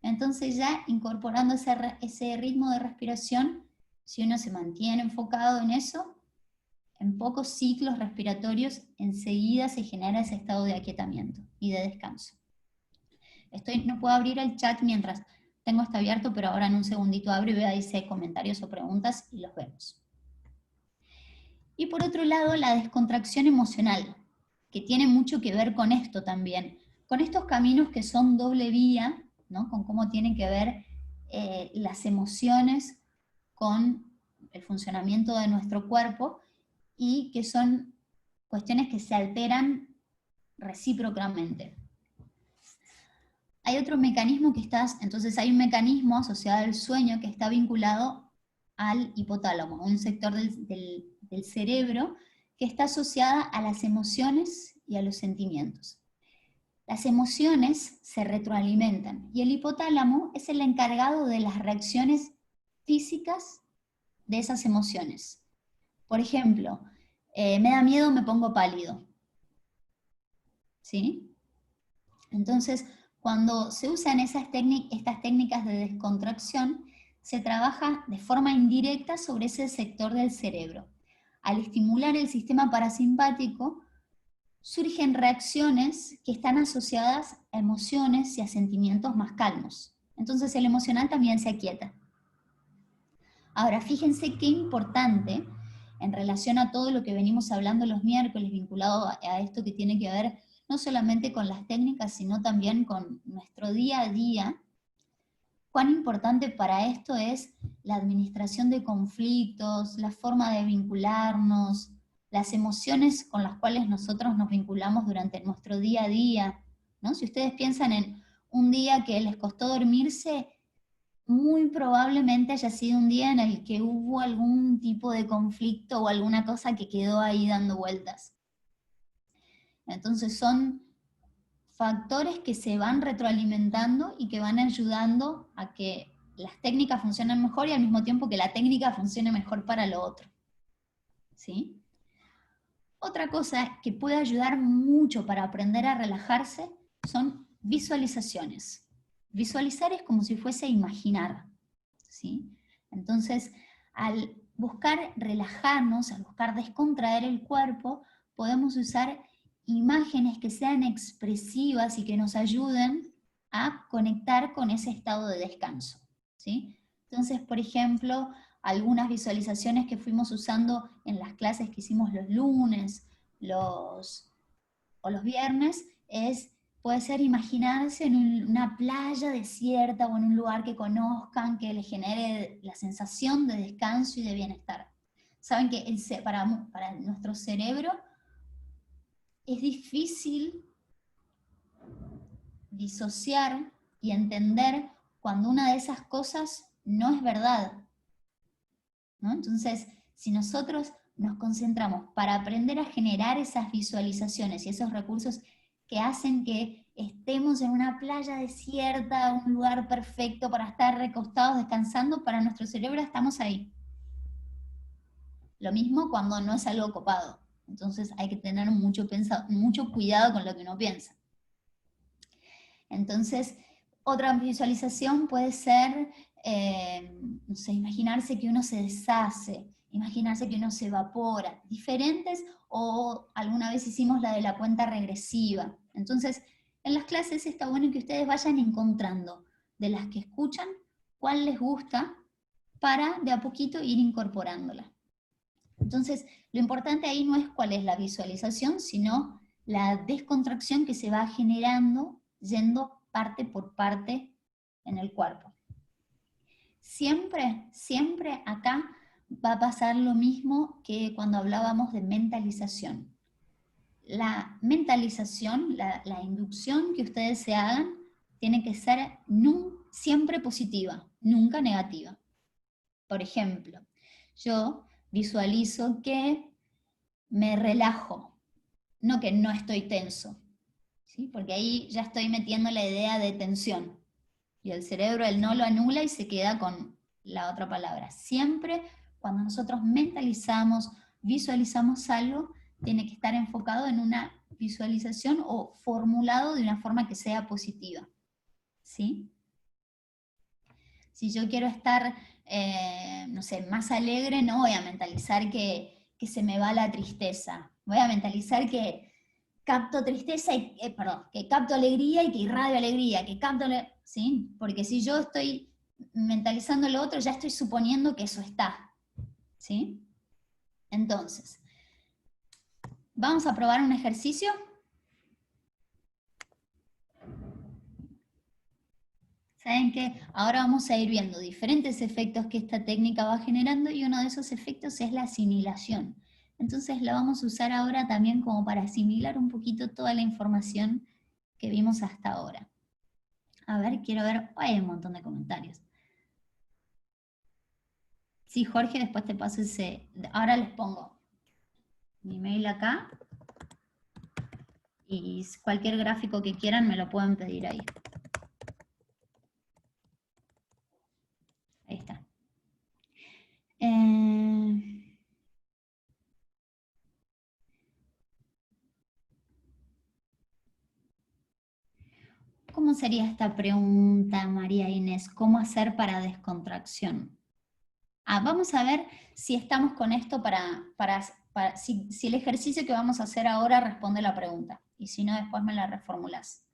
[SPEAKER 1] Entonces ya incorporando ese ritmo de respiración, si uno se mantiene enfocado en eso, en pocos ciclos respiratorios enseguida se genera ese estado de aquietamiento y de descanso. No puedo abrir el chat mientras tengo esto abierto, pero ahora en un segundito abro y veo ahí si hay comentarios o preguntas y los vemos. Y por otro lado, la descontracción emocional, que tiene mucho que ver con esto también, con estos caminos que son doble vía, ¿no? Con cómo tienen que ver las emociones con el funcionamiento de nuestro cuerpo, y que son cuestiones que se alteran recíprocamente. Hay otro mecanismo entonces hay un mecanismo asociado al sueño que está vinculado al hipotálamo, un sector del cerebro que está asociada a las emociones y a los sentimientos. Las emociones se retroalimentan y el hipotálamo es el encargado de las reacciones físicas de esas emociones. Por ejemplo, me da miedo, me pongo pálido. ¿Sí? Entonces, cuando se usan estas técnicas de descontracción, se trabaja de forma indirecta sobre ese sector del cerebro. Al estimular el sistema parasimpático, surgen reacciones que están asociadas a emociones y a sentimientos más calmos. Entonces el emocional también se aquieta. Ahora, fíjense qué importante, en relación a todo lo que venimos hablando los miércoles, vinculado a esto que tiene que ver no solamente con las técnicas, sino también con nuestro día a día, cuán importante para esto es la administración de conflictos, la forma de vincularnos, las emociones con las cuales nosotros nos vinculamos durante nuestro día a día, ¿no? Si ustedes piensan en un día que les costó dormirse, muy probablemente haya sido un día en el que hubo algún tipo de conflicto o alguna cosa que quedó ahí dando vueltas. Entonces son factores que se van retroalimentando y que van ayudando a que las técnicas funcionen mejor y al mismo tiempo que la técnica funcione mejor para lo otro. ¿Sí? Otra cosa que puede ayudar mucho para aprender a relajarse son visualizaciones. Visualizar es como si fuese imaginar, ¿sí? Entonces, al buscar relajarnos, al buscar descontraer el cuerpo, podemos usar imágenes que sean expresivas y que nos ayuden a conectar con ese estado de descanso, ¿sí? Entonces, por ejemplo, algunas visualizaciones que fuimos usando en las clases que hicimos los lunes o los viernes, puede ser imaginarse en una playa desierta o en un lugar que conozcan, que les genere la sensación de descanso y de bienestar. Saben que para nuestro cerebro es difícil disociar y entender cuando una de esas cosas no es verdad, ¿no? Entonces, si nosotros nos concentramos para aprender a generar esas visualizaciones y esos recursos que hacen que estemos en una playa desierta, un lugar perfecto para estar recostados descansando, para nuestro cerebro estamos ahí. Lo mismo cuando no es algo copado. Entonces hay que tener mucho cuidado con lo que uno piensa. Entonces, otra visualización puede ser, no sé, imaginarse que uno se deshace, imaginarse que uno se evapora, diferentes, o alguna vez hicimos la de la cuenta regresiva. Entonces, en las clases está bueno que ustedes vayan encontrando de las que escuchan cuál les gusta para de a poquito ir incorporándola. Entonces, lo importante ahí no es cuál es la visualización, sino la descontracción que se va generando yendo parte por parte en el cuerpo. Siempre, siempre acá va a pasar lo mismo que cuando hablábamos de mentalización. La mentalización, la inducción que ustedes se hagan, tiene que ser siempre positiva, nunca negativa. Por ejemplo, yo visualizo que me relajo, no que no estoy tenso, ¿sí? Porque ahí ya estoy metiendo la idea de tensión, y el cerebro él no lo anula y se queda con la otra palabra. Siempre cuando nosotros mentalizamos, visualizamos algo, tiene que estar enfocado en una visualización o formulado de una forma que sea positiva, ¿sí? Si yo quiero estar, no sé, más alegre, no voy a mentalizar que se me va la tristeza. Voy a mentalizar que capto tristeza, que capto alegría y que irradio alegría, ¿sí? Porque si yo estoy mentalizando lo otro, ya estoy suponiendo que eso está, ¿sí? Entonces, vamos a probar un ejercicio. ¿Saben qué? Ahora vamos a ir viendo diferentes efectos que esta técnica va generando, y uno de esos efectos es la asimilación. Entonces la vamos a usar ahora también como para asimilar un poquito toda la información que vimos hasta ahora. A ver, quiero ver, hay un montón de comentarios. Sí, Jorge, después te paso ahora les pongo mi mail acá, y cualquier gráfico que quieran me lo pueden pedir ahí. Ahí está. ¿Cómo sería esta pregunta, María Inés? ¿Cómo hacer para descontracción? Vamos a ver si estamos con esto si el ejercicio que vamos a hacer ahora responde la pregunta. Y si no, después me la reformulás.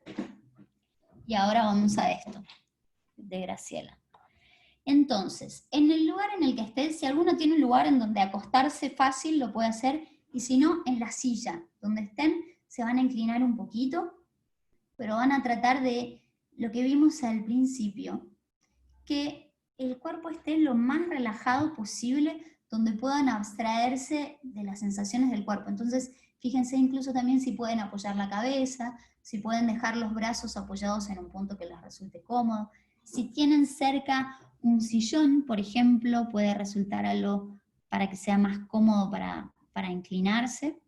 [SPEAKER 1] Y ahora vamos a esto, de Graciela. Entonces, en el lugar en el que estés, si alguno tiene un lugar en donde acostarse fácil, lo puede hacer, y si no, en la silla, donde estén, se van a inclinar un poquito, pero van a tratar de lo que vimos al principio, que el cuerpo esté lo más relajado posible, donde puedan abstraerse de las sensaciones del cuerpo. Entonces, fíjense incluso también si pueden apoyar la cabeza, si pueden dejar los brazos apoyados en un punto que les resulte cómodo, Si tienen cerca un sillón, por ejemplo, puede resultar algo para que sea más cómodo para inclinarse.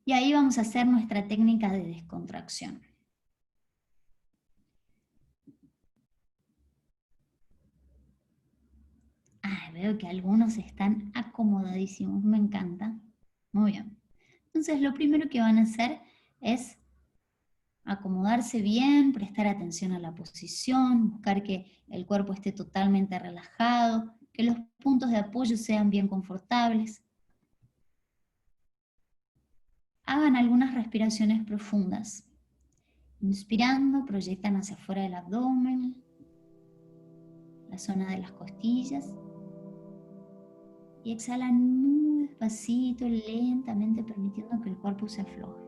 [SPEAKER 1] Y ahí vamos a hacer nuestra técnica de descontracción. Veo que algunos están acomodadísimos, me encanta. Muy bien. Entonces lo primero que van a hacer es acomodarse bien, prestar atención a la posición, buscar que el cuerpo esté totalmente relajado, que los puntos de apoyo sean bien confortables. Hagan algunas respiraciones profundas. Inspirando, proyectan hacia afuera del abdomen, la zona de las costillas. Y exhalan muy despacito, lentamente, permitiendo que el cuerpo se afloje.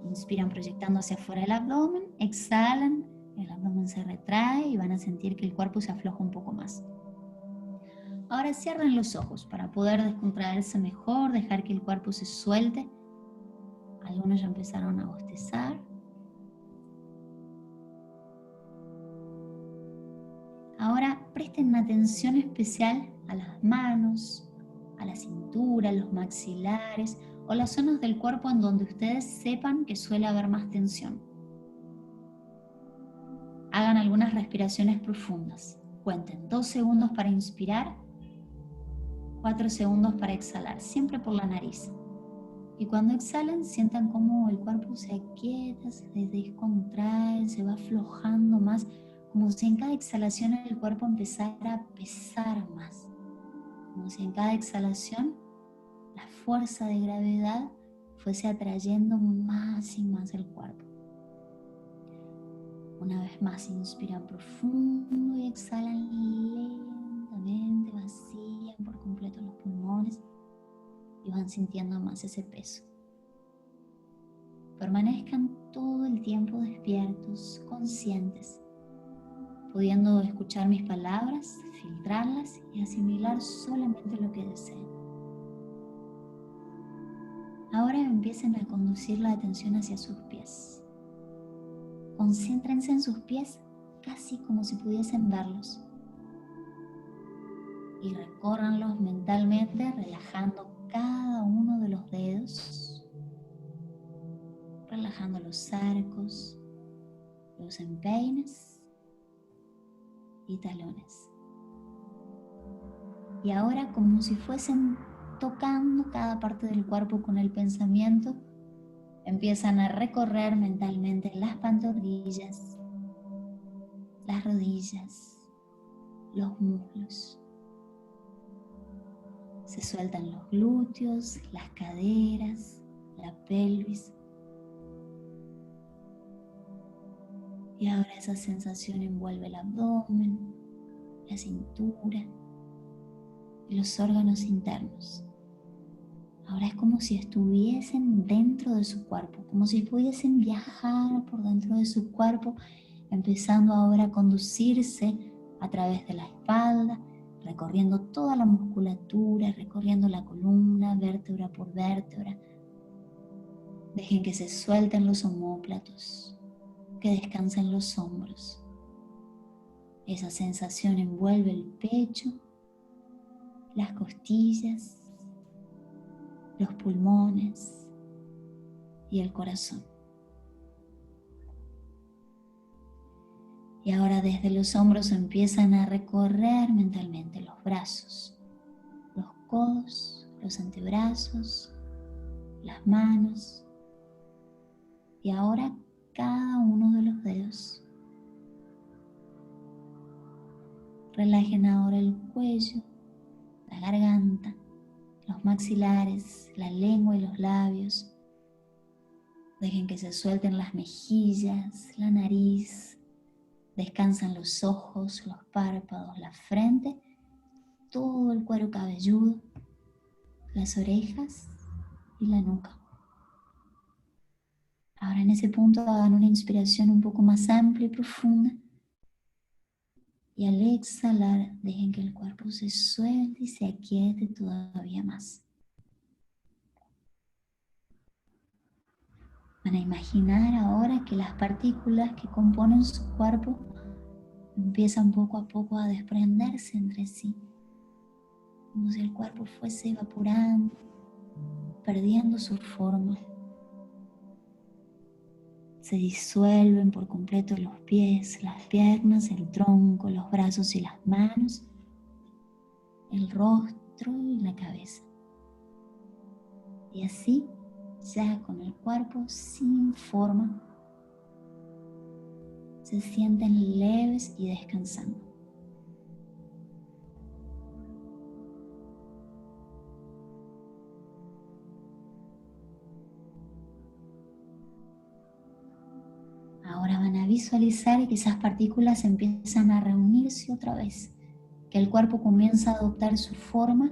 [SPEAKER 1] Inspiran proyectando hacia afuera el abdomen, exhalan, el abdomen se retrae y van a sentir que el cuerpo se afloja un poco más. Ahora cierren los ojos para poder descontraerse mejor, dejar que el cuerpo se suelte. Algunos ya empezaron a bostezar. Ahora presten atención especial a las manos, a la cintura, los maxilares o las zonas del cuerpo en donde ustedes sepan que suele haber más tensión. Hagan algunas respiraciones profundas. Cuenten 2 segundos para inspirar, 4 segundos para exhalar, siempre por la nariz. Y cuando exhalan, sientan cómo el cuerpo se aquieta, se descontrae, se va aflojando más, como si en cada exhalación el cuerpo empezara a pesar más. Como si en cada exhalación la fuerza de gravedad fuese atrayendo más y más el cuerpo. Una vez más inspiran profundo y exhalan lentamente, vacían por completo los pulmones y van sintiendo más ese peso. Permanezcan todo el tiempo despiertos, conscientes, pudiendo escuchar mis palabras, filtrarlas y asimilar solamente lo que deseen. Ahora empiecen a conducir la atención hacia sus pies. Concéntrense en sus pies casi como si pudiesen verlos. Y recórranlos mentalmente relajando cada uno de los dedos, relajando los arcos, los empeines y talones. Y ahora, como si fuesen tocando cada parte del cuerpo con el pensamiento, empiezan a recorrer mentalmente las pantorrillas, las rodillas, los muslos. Se sueltan los glúteos, las caderas, la pelvis. Y ahora esa sensación envuelve el abdomen, la cintura y los órganos internos. Ahora es como si estuviesen dentro de su cuerpo, como si pudiesen viajar por dentro de su cuerpo, empezando ahora a conducirse a través de la espalda, recorriendo toda la musculatura, recorriendo la columna, vértebra por vértebra. Dejen que se suelten los omóplatos, que descansen los hombros. Esa sensación envuelve el pecho, las costillas, los pulmones y el corazón. Y ahora desde los hombros empiezan a recorrer mentalmente los brazos, los codos, los antebrazos, las manos. Y ahora cada uno de los dedos. Relajen ahora el cuello, la garganta, los maxilares, la lengua y los labios. Dejen que se suelten las mejillas, la nariz. Descansan los ojos, los párpados, la frente, todo el cuero cabelludo, las orejas y la nuca. Ahora en ese punto hagan una inspiración un poco más amplia y profunda. Y al exhalar, dejen que el cuerpo se suelte y se aquiete todavía más. Van a imaginar ahora que las partículas que componen su cuerpo empiezan poco a poco a desprenderse entre sí, como si el cuerpo fuese evaporando, perdiendo su forma. Se disuelven por completo los pies, las piernas, el tronco, los brazos y las manos, el rostro y la cabeza. Y así, ya con el cuerpo sin forma, se sienten leves y descansando. Ahora van a visualizar que esas partículas empiezan a reunirse otra vez, que el cuerpo comienza a adoptar su forma,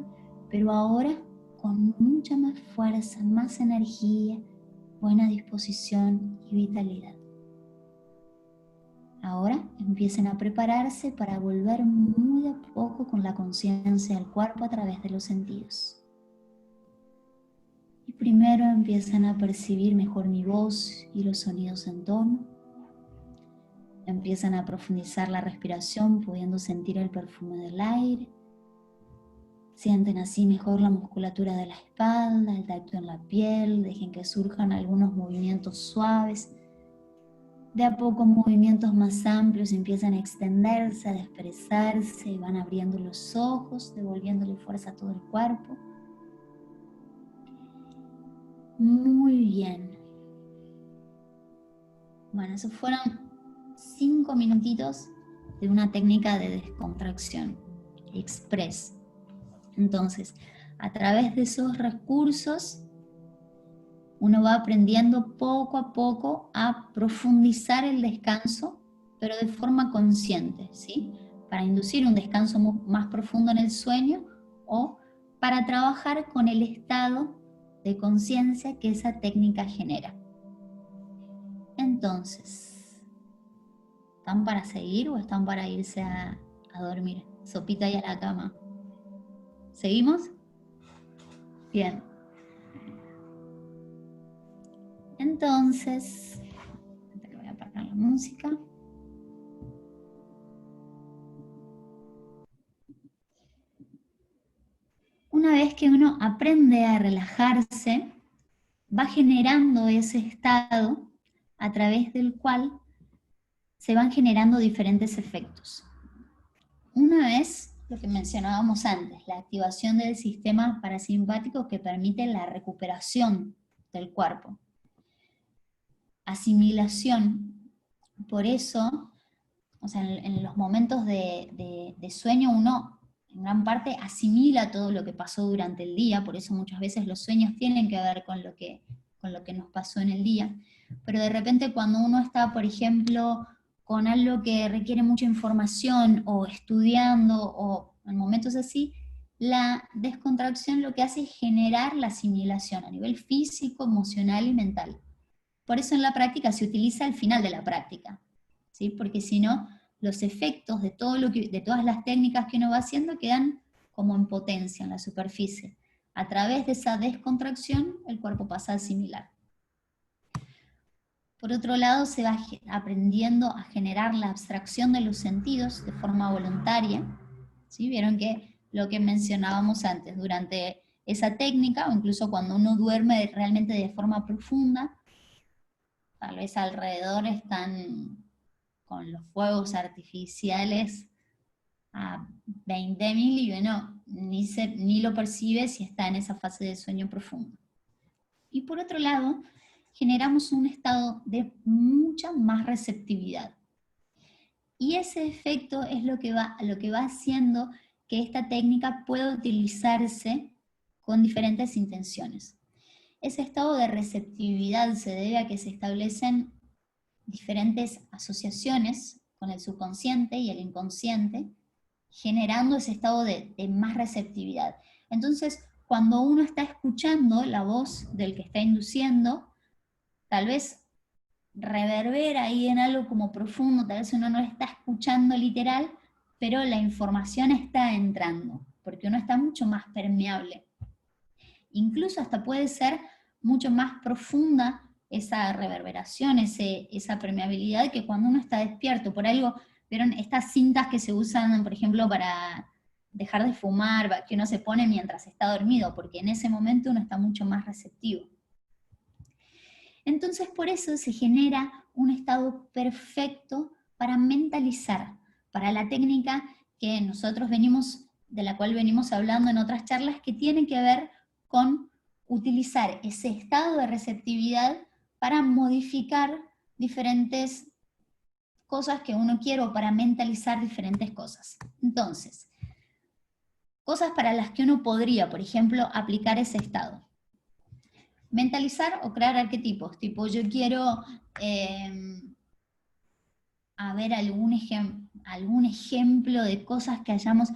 [SPEAKER 1] pero ahora con mucha más fuerza, más energía, buena disposición y vitalidad. Ahora empiecen a prepararse para volver muy de a poco con la conciencia del cuerpo a través de los sentidos. Y primero empiezan a percibir mejor mi voz y los sonidos en torno. Empiezan a profundizar la respiración, pudiendo sentir el perfume del aire. Sienten así mejor la musculatura de la espalda, el tacto en la piel, dejen que surjan algunos movimientos suaves. De a poco movimientos más amplios empiezan a extenderse, a dispersarse, van abriendo los ojos, devolviéndole fuerza a todo el cuerpo. Muy bien. Bueno, esos fueron 5 minutitos de una técnica de descontracción express. Entonces, a través de esos recursos, uno va aprendiendo poco a poco a profundizar el descanso, pero de forma consciente, ¿sí? Para inducir un descanso más profundo en el sueño o para trabajar con el estado de conciencia que esa técnica genera. Entonces, ¿están para seguir o están para irse a dormir? Sopita y a la cama. ¿Seguimos? Bien. Entonces, voy a apagar la música. Una vez que uno aprende a relajarse, va generando ese estado a través del cual se van generando diferentes efectos. Una es lo que mencionábamos antes, la activación del sistema parasimpático que permite la recuperación del cuerpo. Asimilación, por eso, o sea, en los momentos de sueño uno en gran parte asimila todo lo que pasó durante el día, por eso muchas veces los sueños tienen que ver con lo que nos pasó en el día, pero de repente cuando uno está, por ejemplo, con algo que requiere mucha información, o estudiando, o en momentos así, la descontracción lo que hace es generar la asimilación a nivel físico, emocional y mental. Por eso en la práctica se utiliza al final de la práctica, ¿sí? Porque si no, los efectos de todas las técnicas que uno va haciendo quedan como en potencia en la superficie. A través de esa descontracción, el cuerpo pasa a asimilar. Por otro lado, se va aprendiendo a generar la abstracción de los sentidos de forma voluntaria. ¿Sí? Vieron que lo que mencionábamos antes, durante esa técnica, o incluso cuando uno duerme realmente de forma profunda, tal vez alrededor están con los fuegos artificiales a 20.000 y uno ni lo percibe si está en esa fase de sueño profundo. Y por otro lado, generamos un estado de mucha más receptividad. Y ese efecto es lo que va haciendo que esta técnica pueda utilizarse con diferentes intenciones. Ese estado de receptividad se debe a que se establecen diferentes asociaciones con el subconsciente y el inconsciente, generando ese estado de más receptividad. Entonces, cuando uno está escuchando la voz del que está induciendo, tal vez reverbera ahí en algo como profundo, tal vez uno no está escuchando literal, pero la información está entrando, porque uno está mucho más permeable. Incluso hasta puede ser mucho más profunda esa reverberación, esa permeabilidad, que cuando uno está despierto, por algo, ¿vieron estas cintas que se usan, por ejemplo, para dejar de fumar, que uno se pone mientras está dormido? Porque en ese momento uno está mucho más receptivo. Entonces por eso se genera un estado perfecto para mentalizar, para la técnica que nosotros de la cual venimos hablando en otras charlas, que tiene que ver con utilizar ese estado de receptividad para modificar diferentes cosas que uno quiere, o para mentalizar diferentes cosas. Entonces, cosas para las que uno podría, por ejemplo, aplicar ese estado. Mentalizar o crear arquetipos, tipo yo quiero, a ver, algún ejemplo de cosas que hayamos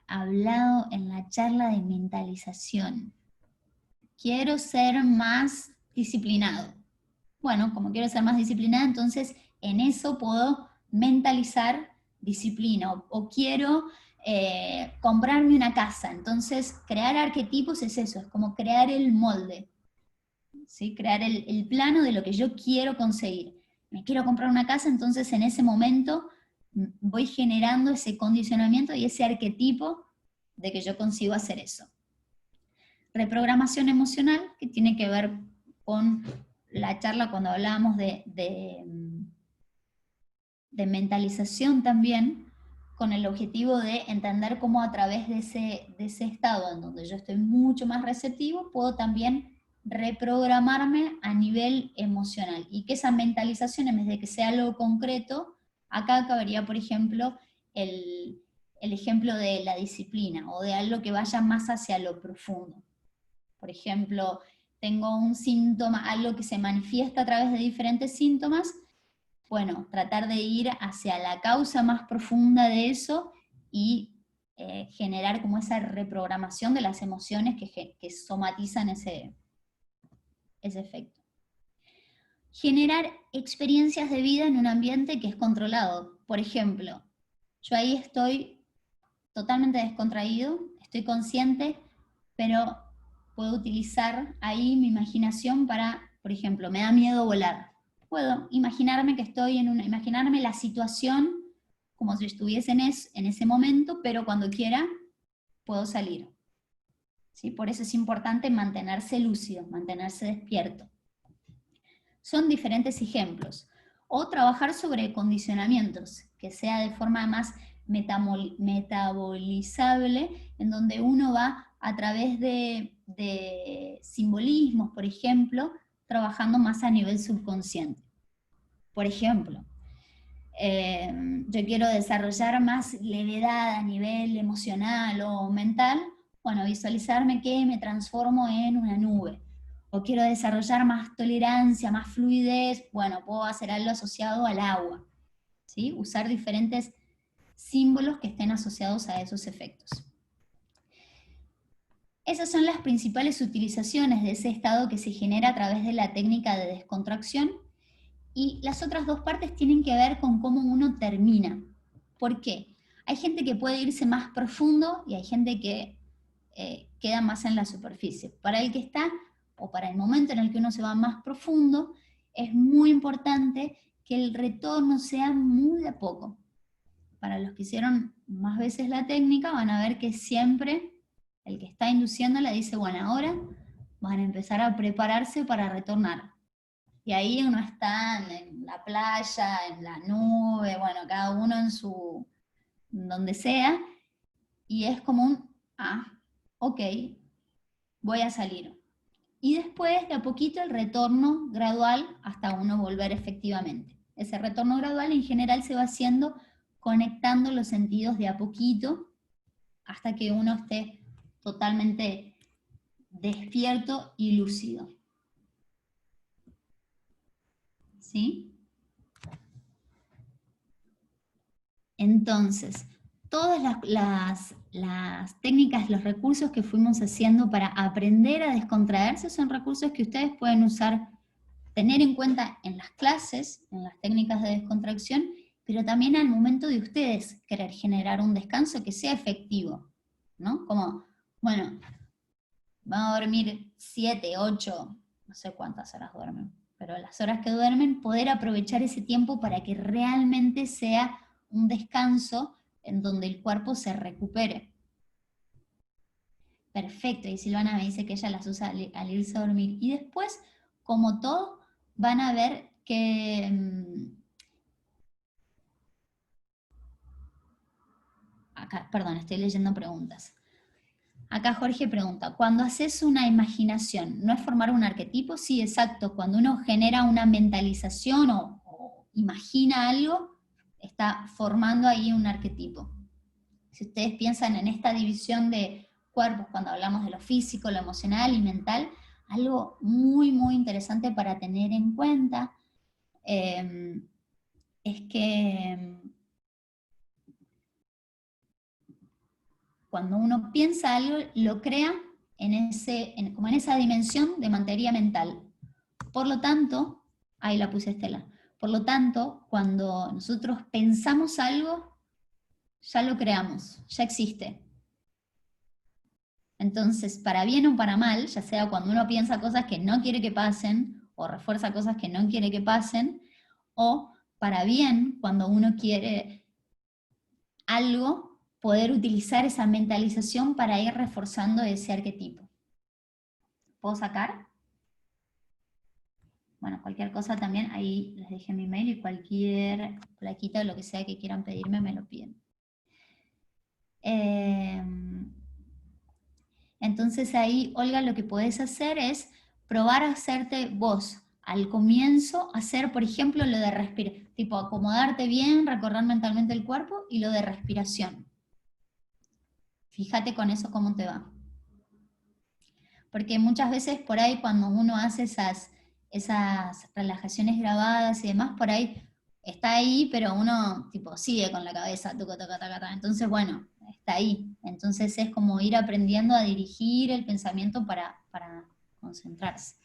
[SPEAKER 1] hablado en la charla de mentalización. Quiero ser más disciplinado. Bueno, como quiero ser más disciplinado, entonces en eso puedo mentalizar disciplina, o quiero comprarme una casa. Entonces crear arquetipos es eso, es como crear el molde, ¿sí? Crear el plano de lo que yo quiero conseguir. Me quiero comprar una casa, entonces en ese momento voy generando ese condicionamiento y ese arquetipo de que yo consigo hacer eso. Reprogramación emocional, que tiene que ver con la charla cuando hablábamos de mentalización también, con el objetivo de entender cómo a través de ese estado en donde yo estoy mucho más receptivo, puedo también reprogramarme a nivel emocional, y que esa mentalización, en vez de que sea algo concreto, acá cabería, por ejemplo, el ejemplo de la disciplina, o de algo que vaya más hacia lo profundo. Por ejemplo, tengo un síntoma, algo que se manifiesta a través de diferentes síntomas. Bueno, tratar de ir hacia la causa más profunda de eso y generar como esa reprogramación de las emociones que somatizan ese efecto. Generar experiencias de vida en un ambiente que es controlado. Por ejemplo, yo ahí estoy totalmente descontraído, estoy consciente, pero puedo utilizar ahí mi imaginación para, por ejemplo, me da miedo volar. Puedo imaginarme que estoy imaginarme la situación como si estuviese en ese momento, pero cuando quiera puedo salir. ¿Sí? Por eso es importante mantenerse lúcido, mantenerse despierto. Son diferentes ejemplos. O trabajar sobre condicionamientos, que sea de forma más metabolizable, en donde uno va a través de simbolismos, por ejemplo, trabajando más a nivel subconsciente. Por ejemplo, yo quiero desarrollar más levedad a nivel emocional o mental, bueno, visualizarme que me transformo en una nube. O quiero desarrollar más tolerancia, más fluidez, bueno, puedo hacer algo asociado al agua, ¿sí? Usar diferentes símbolos que estén asociados a esos efectos. Esas son las principales utilizaciones de ese estado que se genera a través de la técnica de descontracción, y las otras dos partes tienen que ver con cómo uno termina. ¿Por qué? Hay gente que puede irse más profundo y hay gente que queda más en la superficie. Para el que está, o para el momento en el que uno se va más profundo, es muy importante que el retorno sea muy de a poco. Para los que hicieron más veces la técnica, van a ver que siempre el que está induciéndola dice, bueno, ahora van a empezar a prepararse para retornar. Y ahí uno está en la playa, en la nube, bueno, cada uno en su, donde sea, y es como un, ok, voy a salir. Y después, de a poquito, el retorno gradual hasta uno volver efectivamente. Ese retorno gradual en general se va haciendo conectando los sentidos de a poquito, hasta que uno esté totalmente despierto y lúcido. ¿Sí? Entonces, todas las técnicas, los recursos que fuimos haciendo para aprender a descontraerse son recursos que ustedes pueden usar, tener en cuenta en las clases, en las técnicas de descontracción, pero también al momento de ustedes querer generar un descanso que sea efectivo, ¿no? Como, bueno, vamos a dormir 7, 8, no sé cuántas horas duermen, pero las horas que duermen, poder aprovechar ese tiempo para que realmente sea un descanso en donde el cuerpo se recupere. Perfecto, y Silvana me dice que ella las usa al irse a dormir. Y después, como todo, van a ver que... acá, perdón, estoy leyendo preguntas. Acá Jorge pregunta, cuando haces una imaginación, ¿no es formar un arquetipo? Sí, exacto, cuando uno genera una mentalización o imagina algo, está formando ahí un arquetipo. Si ustedes piensan en esta división de cuerpos, cuando hablamos de lo físico, lo emocional y mental, algo muy, muy interesante para tener en cuenta es que cuando uno piensa algo, lo crea como en esa dimensión de materia mental. Por lo tanto, ahí la puse Estela, por lo tanto, cuando nosotros pensamos algo, ya lo creamos, ya existe. Entonces, para bien o para mal, ya sea cuando uno piensa cosas que no quiere que pasen, o refuerza cosas que no quiere que pasen, o para bien, cuando uno quiere algo, poder utilizar esa mentalización para ir reforzando ese arquetipo. ¿Puedo sacar? Bueno, cualquier cosa también, ahí les dejé mi mail y cualquier plaquita o lo que sea que quieran pedirme me lo piden. Entonces ahí, Olga, lo que podés hacer es probar a hacerte vos, al comienzo, hacer, por ejemplo, lo de respirar, tipo acomodarte bien, recorrer mentalmente el cuerpo, y lo de respiración. Fíjate con eso cómo te va. Porque muchas veces por ahí cuando uno hace esas relajaciones grabadas y demás, por ahí está ahí, pero uno tipo sigue con la cabeza, tuca, tuca, taca, taca. Entonces, bueno, está ahí. Entonces es como ir aprendiendo a dirigir el pensamiento para concentrarse.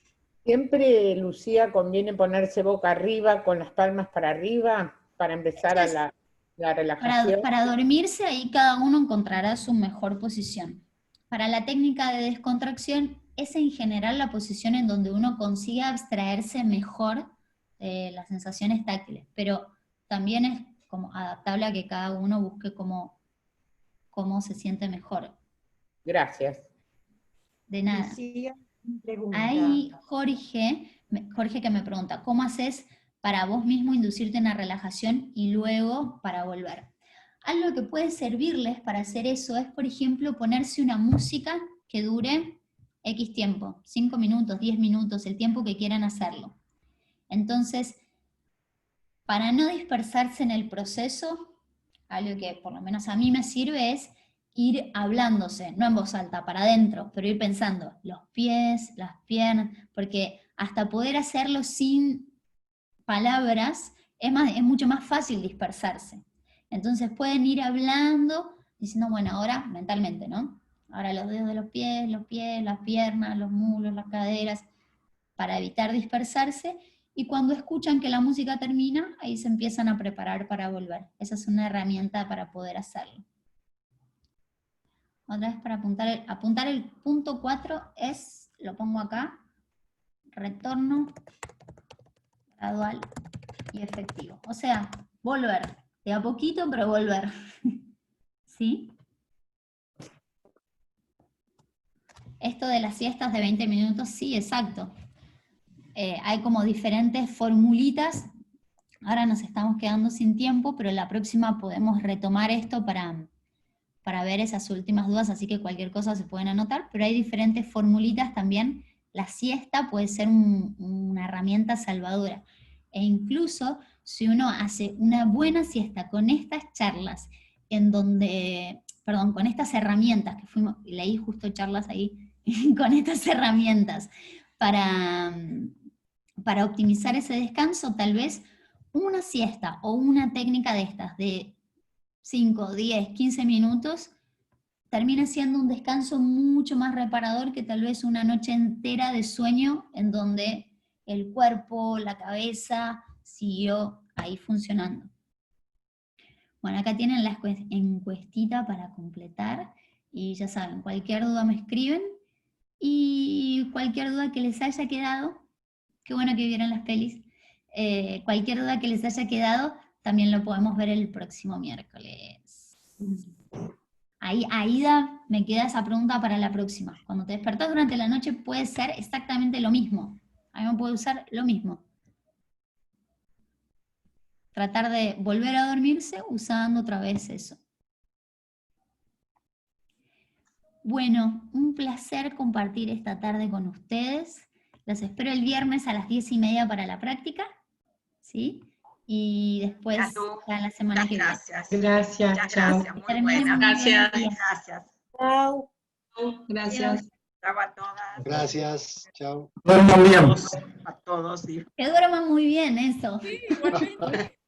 [SPEAKER 3] Siempre, Lucía, conviene ponerse boca arriba, con las palmas para arriba, para empezar a la relajación.
[SPEAKER 1] Para dormirse, ahí cada uno encontrará su mejor posición. Para la técnica de descontracción, es en general la posición en donde uno consigue abstraerse mejor de las sensaciones táctiles, pero también es como adaptable a que cada uno busque cómo se siente mejor.
[SPEAKER 3] Gracias.
[SPEAKER 1] De nada.
[SPEAKER 8] Lucía, pregunta.
[SPEAKER 1] Ahí Jorge que me pregunta, ¿cómo haces para vos mismo inducirte en la relajación y luego para volver? Algo que puede servirles para hacer eso es, por ejemplo, ponerse una música que dure X tiempo, 5 minutos, 10 minutos, el tiempo que quieran hacerlo. Entonces, para no dispersarse en el proceso, algo que por lo menos a mí me sirve es ir hablándose, no en voz alta, para adentro, pero ir pensando, los pies, las piernas, porque hasta poder hacerlo sin palabras es mucho más fácil dispersarse. Entonces pueden ir hablando, diciendo, bueno, ahora mentalmente, ¿no? Ahora los dedos de los pies, las piernas, los muslos, las caderas, para evitar dispersarse, y cuando escuchan que la música termina, ahí se empiezan a preparar para volver. Esa es una herramienta para poder hacerlo. Otra vez para apuntar el punto 4 es, lo pongo acá, retorno gradual y efectivo. O sea, volver, de a poquito, pero volver. ¿Sí? Esto de las siestas de 20 minutos, sí, exacto. Hay como diferentes formulitas. Ahora nos estamos quedando sin tiempo, pero la próxima podemos retomar esto para ver esas últimas dudas, así que cualquier cosa se pueden anotar, pero hay diferentes formulitas también. La siesta puede ser una herramienta salvadora. E incluso si uno hace una buena siesta con estas charlas, con estas herramientas que leí justo charlas ahí, con estas herramientas para optimizar ese descanso, tal vez una siesta o una técnica de estas de 5, 10, 15 minutos, termina siendo un descanso mucho más reparador que tal vez una noche entera de sueño en donde el cuerpo, la cabeza siguió ahí funcionando. Bueno, acá tienen la encuestita para completar, y ya saben, cualquier duda me escriben, Y cualquier duda que les haya quedado, qué bueno que vieron las pelis, cualquier duda que les haya quedado, también lo podemos ver el próximo miércoles. Ahí, Aida, me queda esa pregunta para la próxima. Cuando te despertás durante la noche puede ser exactamente lo mismo. A mí me puede usar lo mismo. Tratar de volver a dormirse usando otra vez eso. Bueno, un placer compartir esta tarde con ustedes. Los espero el viernes a las 10:30 para la práctica, ¿sí? Y después ya la semana que viene.
[SPEAKER 2] Gracias.
[SPEAKER 6] Gracias,
[SPEAKER 2] Muchas
[SPEAKER 6] chao.
[SPEAKER 2] gracias, muy
[SPEAKER 1] Terminen
[SPEAKER 2] buena.
[SPEAKER 1] muy bien el
[SPEAKER 5] Gracias.
[SPEAKER 1] día.
[SPEAKER 2] Gracias.
[SPEAKER 5] Chau. Gracias.
[SPEAKER 2] Chao a todas.
[SPEAKER 8] Gracias, chao.
[SPEAKER 2] A todos, digo.
[SPEAKER 1] Que duerman muy bien, eso.
[SPEAKER 7] Sí, igualmente.